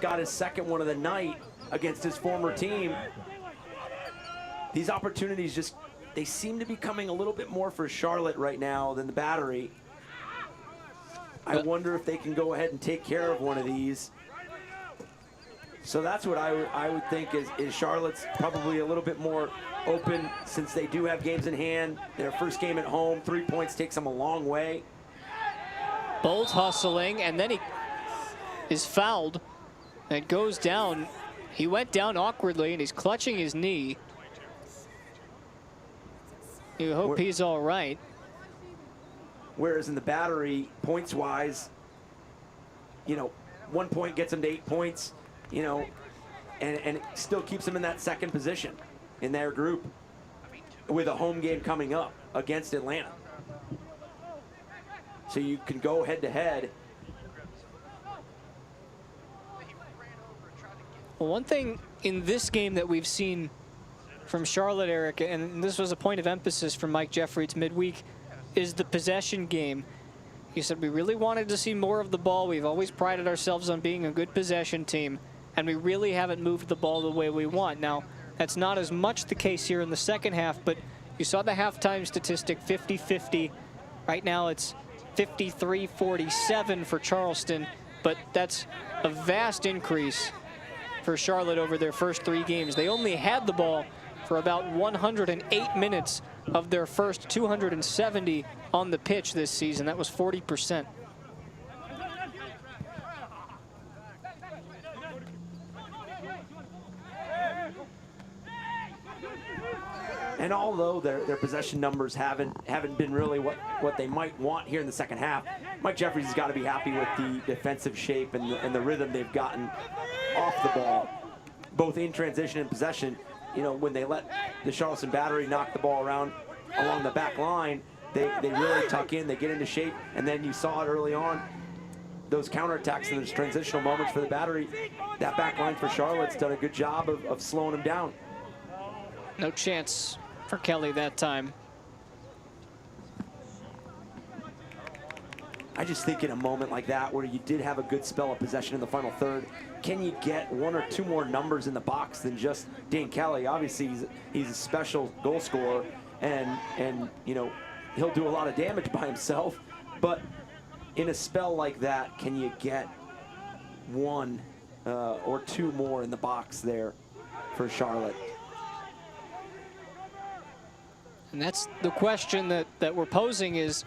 got his second one of the night against his former team. These opportunities just, they seem to be coming a little bit more for Charlotte right now than the Battery. I wonder if they can go ahead and take care of one of these. So that's what I would think is Charlotte's probably a little bit more open since they do have games in hand. Their first game at home, 3 points takes them a long way. Bolt hustling, and then he is fouled and goes down. He went down awkwardly, and he's clutching his knee. You hope he's all right. Whereas in the Battery, points-wise, you know, 1 point gets them to 8 points, you know, and it still keeps them in that second position in their group with a home game coming up against Atlanta. So you can go head-to-head. Well, one thing in this game that we've seen from Charlotte, Eric, and this was a point of emphasis from Mike Jeffries midweek, is the possession game. He said we really wanted to see more of the ball. We've always prided ourselves on being a good possession team, and we really haven't moved the ball the way we want. Now, that's not as much the case here in the second half, but you saw the halftime statistic, 50-50. Right now it's 53-47 for Charleston, but that's a vast increase for Charlotte over their first 3 games. They only had the ball for about 108 minutes of their first 270 on the pitch this season. That was 40%. And although their possession numbers haven't been really what they might want here in the second half, Mike Jeffries has got to be happy with the defensive shape and the rhythm they've gotten off the ball, both in transition and possession. You know, when they let the Charleston Battery knock the ball around along the back line, they really tuck in, they get into shape, and then you saw it early on, those counterattacks and those transitional moments for the Battery. That back line for Charlotte's done a good job of slowing them down. No chance for Kelly that time. I just think in a moment like that where you did have a good spell of possession in the final third, can you get 1 or 2 more numbers in the box than just Dane Kelly? Obviously, he's a special goal scorer, and you know, he'll do a lot of damage by himself. But in a spell like that, can you get 1 or 2 more in the box there for Charlotte? And that's the question that we're posing is,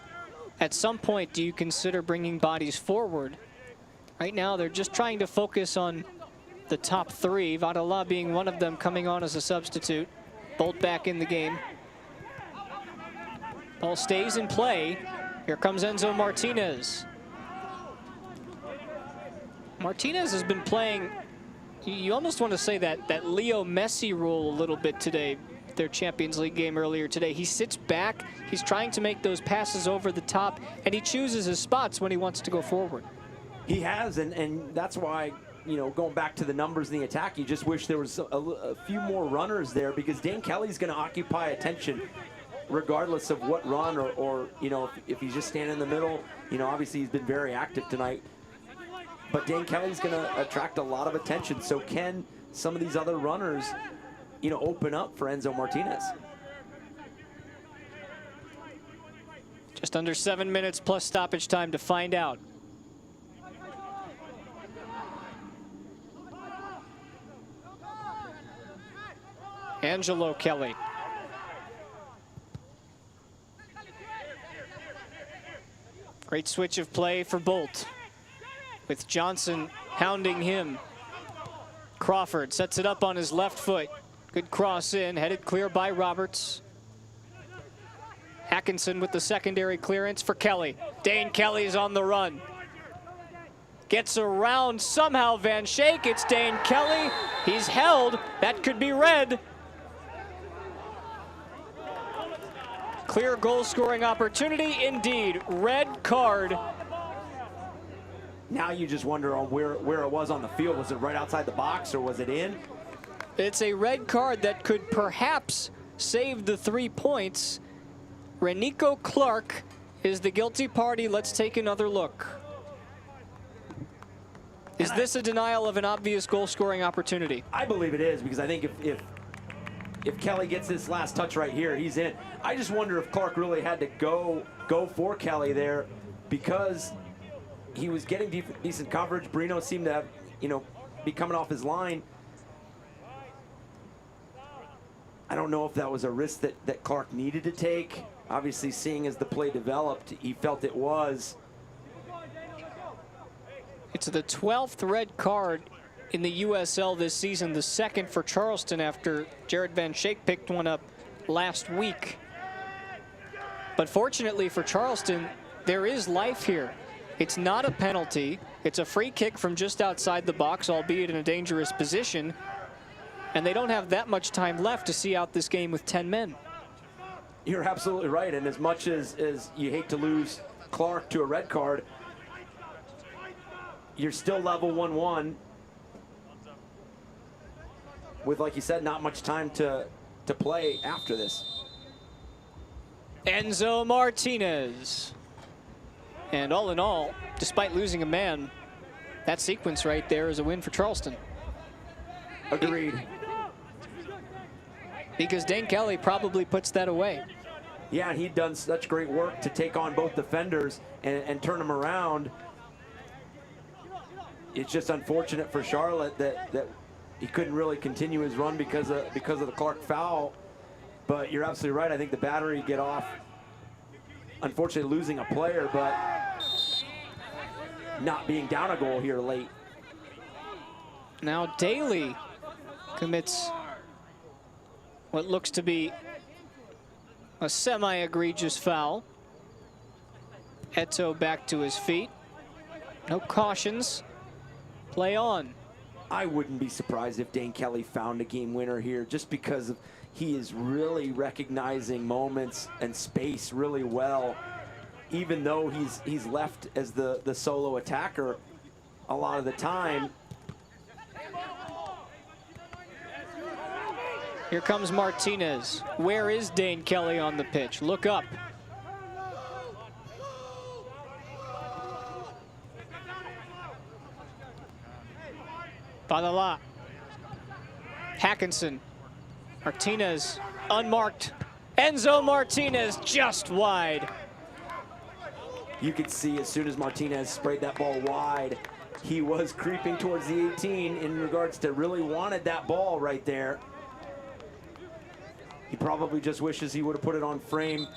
at some point, do you consider bringing bodies forward? Right now, they're just trying to focus on the top 3, Vadala being one of them, coming on as a substitute. Bolt back in the game. Ball stays in play. Here comes Enzo Martinez. Martinez has been playing, you almost want to say that Leo Messi role a little bit today. Their Champions League game earlier today. He sits back, he's trying to make those passes over the top, and he chooses his spots when he wants to go forward. He has, and that's why, you know, going back to the numbers in the attack, you just wish there was a few more runners there, because Dane Kelly's going to occupy attention regardless of what run or you know, if he's just standing in the middle. You know, obviously he's been very active tonight, but Dane Kelly's going to attract a lot of attention. So can some of these other runners, you know, open up for Enzo Martinez? Just under 7 minutes plus stoppage time to find out. Angelo Kelly. Great switch of play for Bolt, with Johnson hounding him. Crawford sets it up on his left foot. Good cross in, headed clear by Roberts. Atkinson with the secondary clearance for Kelly. Dane Kelly's on the run. Gets around somehow Van Schaik. It's Dane Kelly. He's held. That could be red. Clear goal scoring opportunity indeed. Red card. Now you just wonder on where it was on the field. Was it right outside the box or was it in? It's a red card that could perhaps save the 3 points. Renico Clark is the guilty party. Let's take another look. Is this a denial of an obvious goal scoring opportunity? I believe it is, because I think if Kelly gets this last touch right here, he's in. I just wonder if Clark really had to go for Kelly there, because he was getting decent coverage. Brino seemed to have, you know, be coming off his line. I don't know if that was a risk that Clark needed to take. Obviously, seeing as the play developed, he felt it was. It's the 12th red card in the USL this season, the second for Charleston after Jared Van Schaik picked one up last week. But fortunately for Charleston, there is life here. It's not a penalty. It's a free kick from just outside the box, albeit in a dangerous position. And they don't have that much time left to see out this game with 10 men. You're absolutely right. And as much as you hate to lose Clark to a red card, you're still level 1-1 with, like you said, not much time to play after this. Enzo Martinez. And all in all, despite losing a man, that sequence right there is a win for Charleston. Agreed. Because Dane Kelly probably puts that away. Yeah, and he'd done such great work to take on both defenders and turn them around. It's just unfortunate for Charlotte that he couldn't really continue his run because of the Clark foul. But you're absolutely right. I think the battery get off, unfortunately losing a player, but not being down a goal here late. Now Daly commits what looks to be a semi-egregious foul. Eto back to his feet. No cautions. Play on. I wouldn't be surprised if Dane Kelly found a game winner here, just because of he is really recognizing moments and space really well. Even though he's left as the solo attacker a lot of the time. Here comes Martinez. Where is Dane Kelly on the pitch? Look up. Badala. Hackinson. Martinez unmarked. Enzo Martinez just wide. You could see as soon as Martinez sprayed that ball wide, he was creeping towards the 18 in regards to really wanted that ball right there. He probably just wishes he would have put it on frame.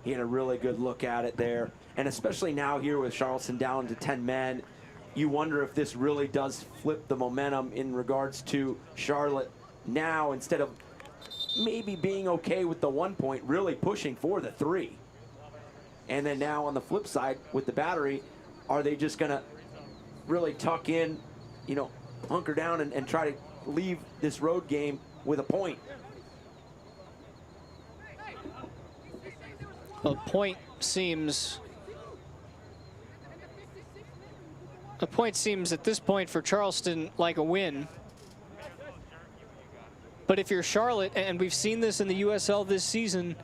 He had a really good look at it there. And especially now here with Charleston down to 10 men, you wonder if this really does flip the momentum in regards to Charlotte now, instead of maybe being okay with the 1 point, really pushing for the 3. And then now on the flip side with the battery, are they just going to really tuck in, you know, hunker down and try to leave this road game with a point? A point seems at this point for Charleston like a win. But if you're Charlotte, and we've seen this in the USL this season,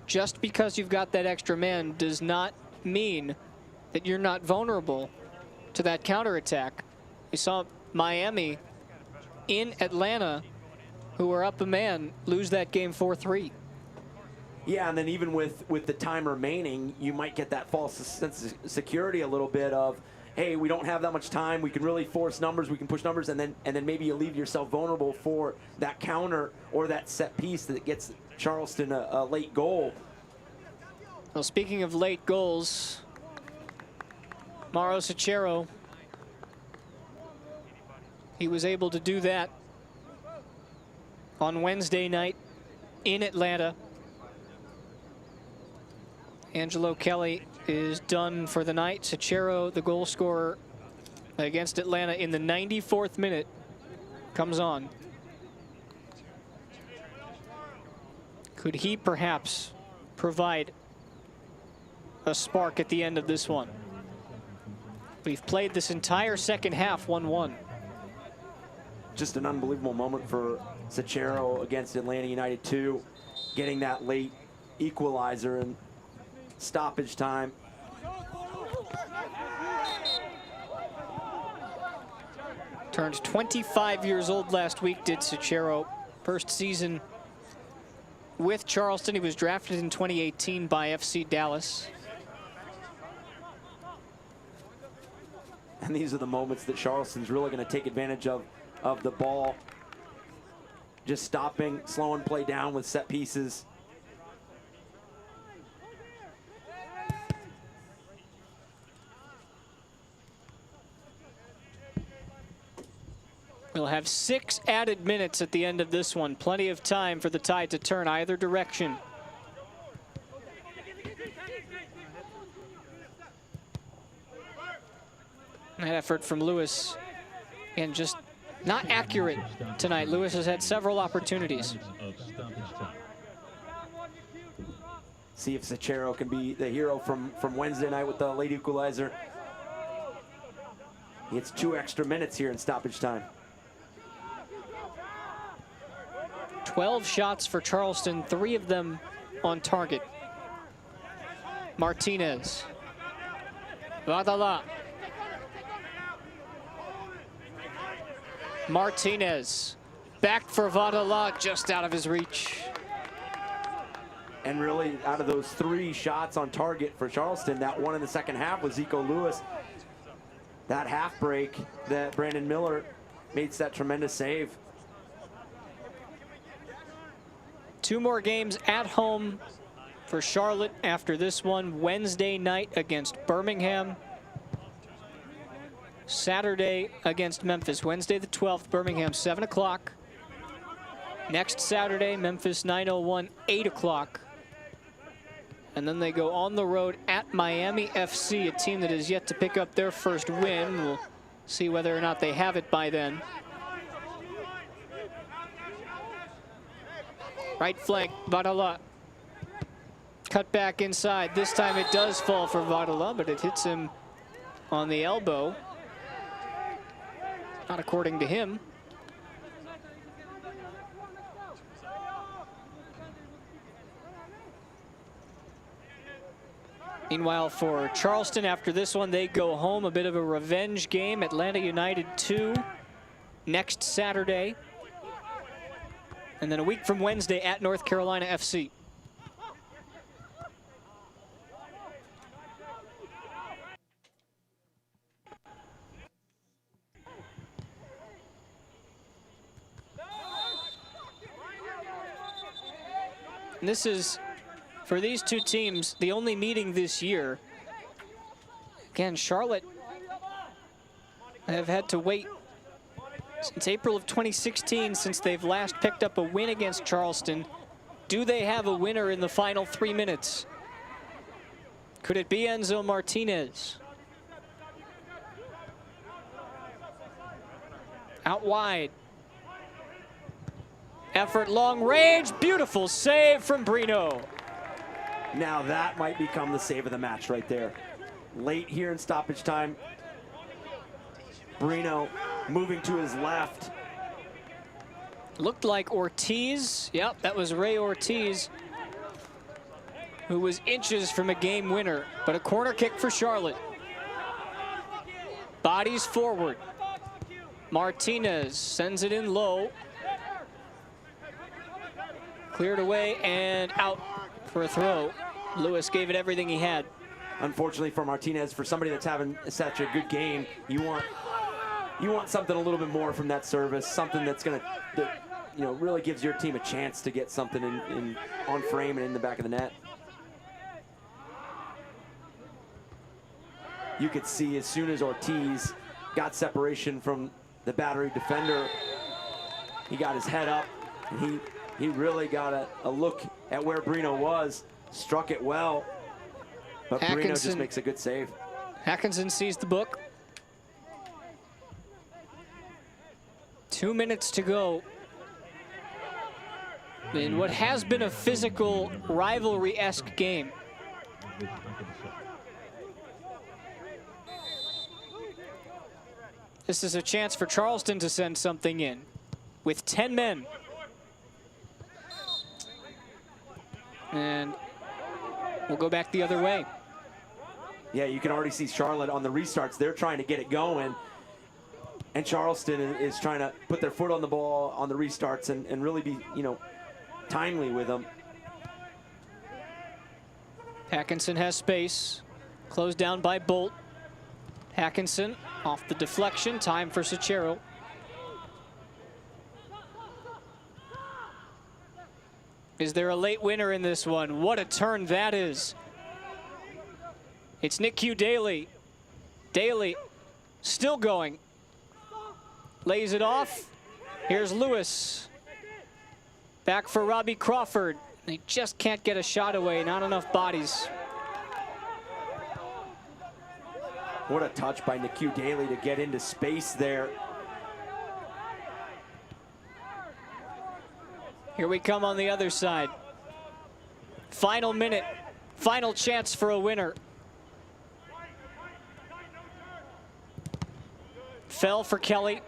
just because you've got that extra man does not mean that you're not vulnerable to that counterattack. We saw Miami in Atlanta, who were up a man, lose that game 4-3. Yeah, and then even with the time remaining, you might get that false sense of security a little bit of, hey, we don't have that much time. We can really force numbers. We can push numbers, and then maybe you leave yourself vulnerable for that counter or that set piece that gets Charleston a late goal. Well, speaking of late goals, Mauro Cicero, he was able to do that on Wednesday night in Atlanta. Angelo Kelly is done for the night. Cicero, the goal scorer against Atlanta in the 94th minute, comes on. Could he perhaps provide a spark at the end of this one? We've played this entire second half 1-1. Just an unbelievable moment for Cicero against Atlanta United 2, getting that late equalizer in stoppage time. Turned 25 years old last week, did Cicero. First season with Charleston. He was drafted in 2018 by FC Dallas. And these are the moments that Charleston's really going to take advantage of the ball. Just stopping, slowing play down with set pieces. We'll have 6 added minutes at the end of this one. Plenty of time for the tide to turn either direction. That effort from Lewis, and just not accurate tonight. Lewis has had several opportunities. See if Cicero can be the hero from Wednesday night with the late equalizer. He gets 2 extra minutes here in stoppage time. 12 shots for Charleston, 3 of them on target. Martinez. Vadala. Martinez. Back for Vadala, just out of his reach. And really, out of those 3 shots on target for Charleston, that one in the second half was Zico Lewis. That half break that Brandon Miller makes that tremendous save. 2 more games at home for Charlotte after this one. Wednesday night against Birmingham. Saturday against Memphis. Wednesday the 12th, Birmingham 7 o'clock. Next Saturday, Memphis 9:01, 8 o'clock. And then they go on the road at Miami FC, a team that is yet to pick up their first win. We'll see whether or not they have it by then. Right flank, Vadala. Cut back inside. This time it does fall for Vadala, but it hits him on the elbow. Not according to him. Meanwhile, for Charleston, after this one, they go home. A bit of a revenge game. Atlanta United 2 next Saturday. And then a week from Wednesday at North Carolina FC. And this is, for these 2 teams, the only meeting this year. Again, Charlotte have had to wait since April of 2016, since they've last picked up a win against Charleston. Do they have a winner in the final 3 minutes? Could it be Enzo Martinez? Out wide. Effort long range. Beautiful save from Brino. Now that might become the save of the match right there. Late here in stoppage time. Brino moving to his left. Looked like Ortiz. Yep, that was Ray Ortiz, who was inches from a game winner. But a corner kick for Charlotte. Bodies forward. Martinez sends it in low. Cleared away and out for a throw. Lewis gave it everything he had. Unfortunately for Martinez, for somebody that's having such a good game, you want something a little bit more from that service, something that really gives your team a chance to get something in on frame and in the back of the net. You could see as soon as Ortiz got separation from the battery defender, he got his head up, and he really got a look at where Brino was, struck it well, but Brino just makes a good save. Atkinson sees the book. 2 minutes to go in what has been a physical rivalry-esque game. This is a chance for Charleston to send something in with 10 men. And we'll go back the other way. Yeah, you can already see Charlotte on the restarts. They're trying to get it going. And Charleston is trying to put their foot on the ball on the restarts and really be, timely with them. Atkinson has space. Closed down by Bolt. Atkinson off the deflection. Time for Sacchero. Is there a late winner in this one? What a turn that is. It's Nick Q. Daly. Daly still going. Lays it off. Here's Lewis. Back for Robbie Crawford. They just can't get a shot away. Not enough bodies. What a touch by Nick Q. Daly to get into space there. Here we come on the other side. Final minute. Final chance for a winner. Fell for Kelly.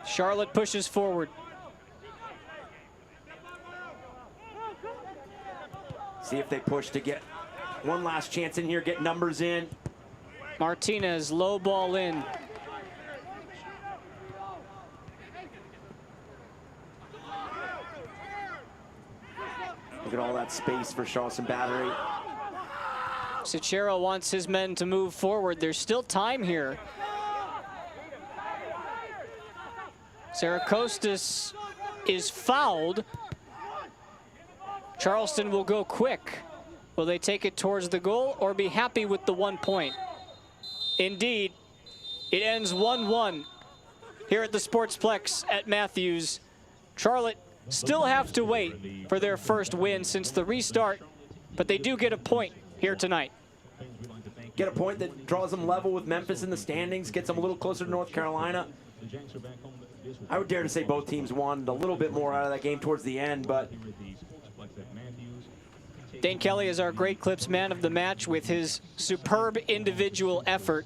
Charlotte pushes forward. See if they push to get one last chance in here, get numbers in. Martinez, low ball in. Look at all that space for Charleston Battery. Sacchero wants his men to move forward. There's still time here. Saracostas is fouled. Charleston will go quick. Will they take it towards the goal or be happy with the 1 point? Indeed, it ends 1-1 here at the Sportsplex at Matthews. Charlotte still have to wait for their first win since the restart, but they do get a point here tonight. Get a point that draws them level with Memphis in the standings, gets them a little closer to North Carolina. I would dare to say both teams wanted a little bit more out of that game towards the end, but Dane Kelly is our Great Clips man of the match with his superb individual effort.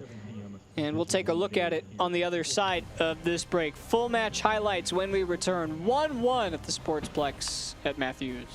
And we'll take a look at it on the other side of this break. Full match highlights when we return. 1-1 at the Sportsplex at Matthews.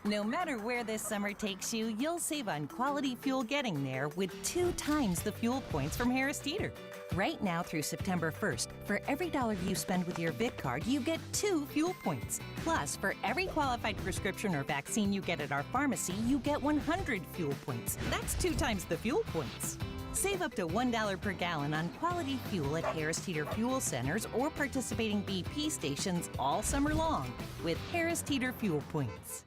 No matter where this summer takes you, you'll save on quality fuel getting there with 2 times the fuel points from Harris Teeter. Right now through September 1st, for every $1 you spend with your Vic card, you get 2 fuel points. Plus, for every qualified prescription or vaccine you get at our pharmacy, you get 100 fuel points. That's 2 times the fuel points. Save up to $1 per gallon on quality fuel at Harris Teeter Fuel Centers or participating BP stations all summer long with Harris Teeter Fuel Points.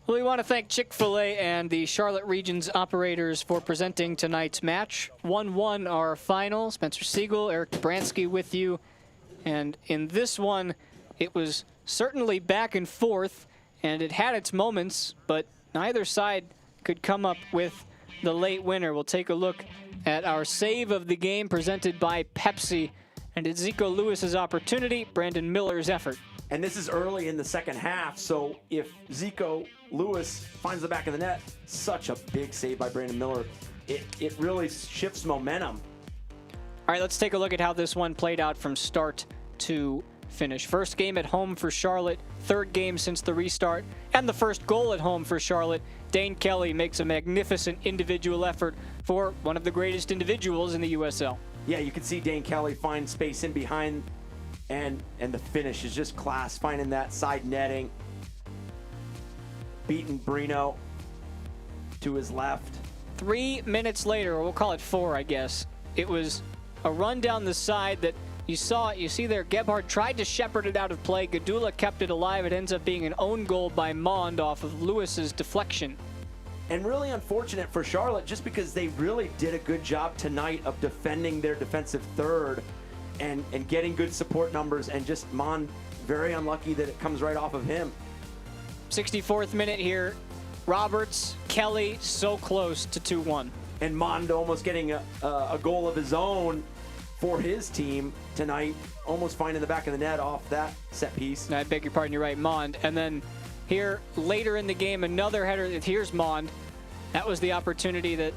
Well, we want to thank Chick-fil-A and the Charlotte Region's operators for presenting tonight's match. 1-1 our final. Spencer Siegel, Eric Dobransky with you. And in this one, it was certainly back and forth, and it had its moments, but neither side could come up with the late winner. We'll take a look at our save of the game presented by Pepsi. And it's Zico Lewis's opportunity, Brandon Miller's effort. And this is early in the second half, so if Zico Lewis finds the back of the net, such a big save by Brandon Miller. It really shifts momentum. All right, let's take a look at how this one played out from start to finish. First game at home for Charlotte, third game since the restart, and the first goal at home for Charlotte. Dane Kelly makes a magnificent individual effort for one of the greatest individuals in the USL. Yeah, you can see Dane Kelly find space in behind, and the finish is just class, finding that side netting. Beating Brino to his left. 3 minutes later, or we'll call it 4, I guess, it was a run down the side that you see there, Gebhardt tried to shepherd it out of play. Gadula kept it alive. It ends up being an own goal by Mond off of Lewis's deflection. And really unfortunate for Charlotte, just because they really did a good job tonight of defending their defensive third and getting good support numbers, and just Mond very unlucky that it comes right off of him. 64th minute here. Roberts, Kelly, so close to 2-1. And Mond almost getting a goal of his own for his team tonight, almost finding the back of the net off that set piece. I beg your pardon, you're right, Mond. And then here, later in the game, another header. Here's Mond. That was the opportunity that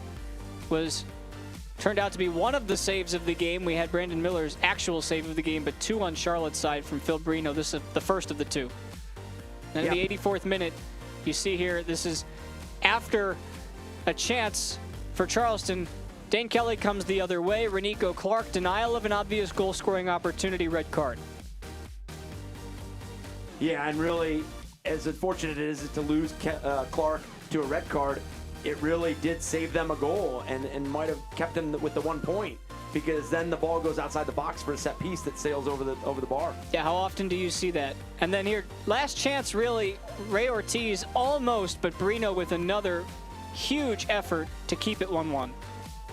turned out to be one of the saves of the game. We had Brandon Miller's actual save of the game, but 2 on Charlotte's side from Phil Brino. This is the first of the 2. And in the 84th minute, you see here, this is after a chance for Charleston. Dane Kelly comes the other way. Renico Clark, denial of an obvious goal-scoring opportunity, red card. Yeah, and really, as unfortunate it is to lose Clark to a red card, it really did save them a goal and might have kept them with the 1 point, because then the ball goes outside the box for a set piece that sails over the bar. Yeah, how often do you see that? And then here, last chance really, Ray Ortiz almost, but Brino with another huge effort to keep it 1-1.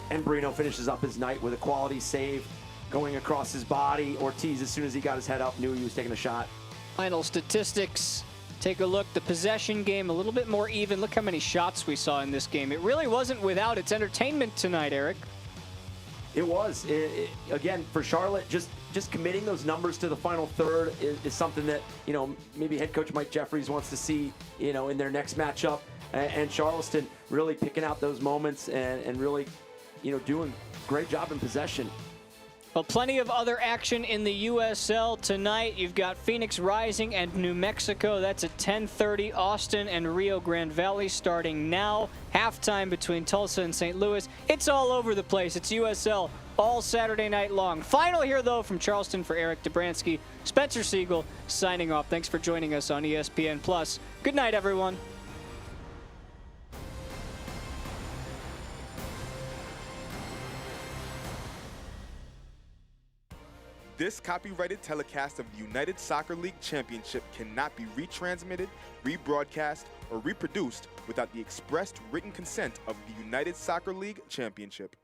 And Brino finishes up his night with a quality save going across his body. Ortiz, as soon as he got his head up, knew he was taking a shot. Final statistics. Take a look. The possession game a little bit more even. Look how many shots we saw in this game. It really wasn't without its entertainment tonight, Eric. It was. Again, for Charlotte, just committing those numbers to the final third is something that, maybe head coach Mike Jeffries wants to see, in their next matchup. And Charleston really picking out those moments and really, doing a great job in possession. Well, plenty of other action in the USL tonight. You've got Phoenix Rising and New Mexico. That's at 10:30. Austin and Rio Grande Valley starting now. Halftime between Tulsa and St. Louis. It's all over the place. It's USL all Saturday night long. Final here, though, from Charleston for Eric Dobransky. Spencer Siegel signing off. Thanks for joining us on ESPN+. Good night, everyone. This copyrighted telecast of the United Soccer League Championship cannot be retransmitted, rebroadcast, or reproduced without the expressed written consent of the United Soccer League Championship.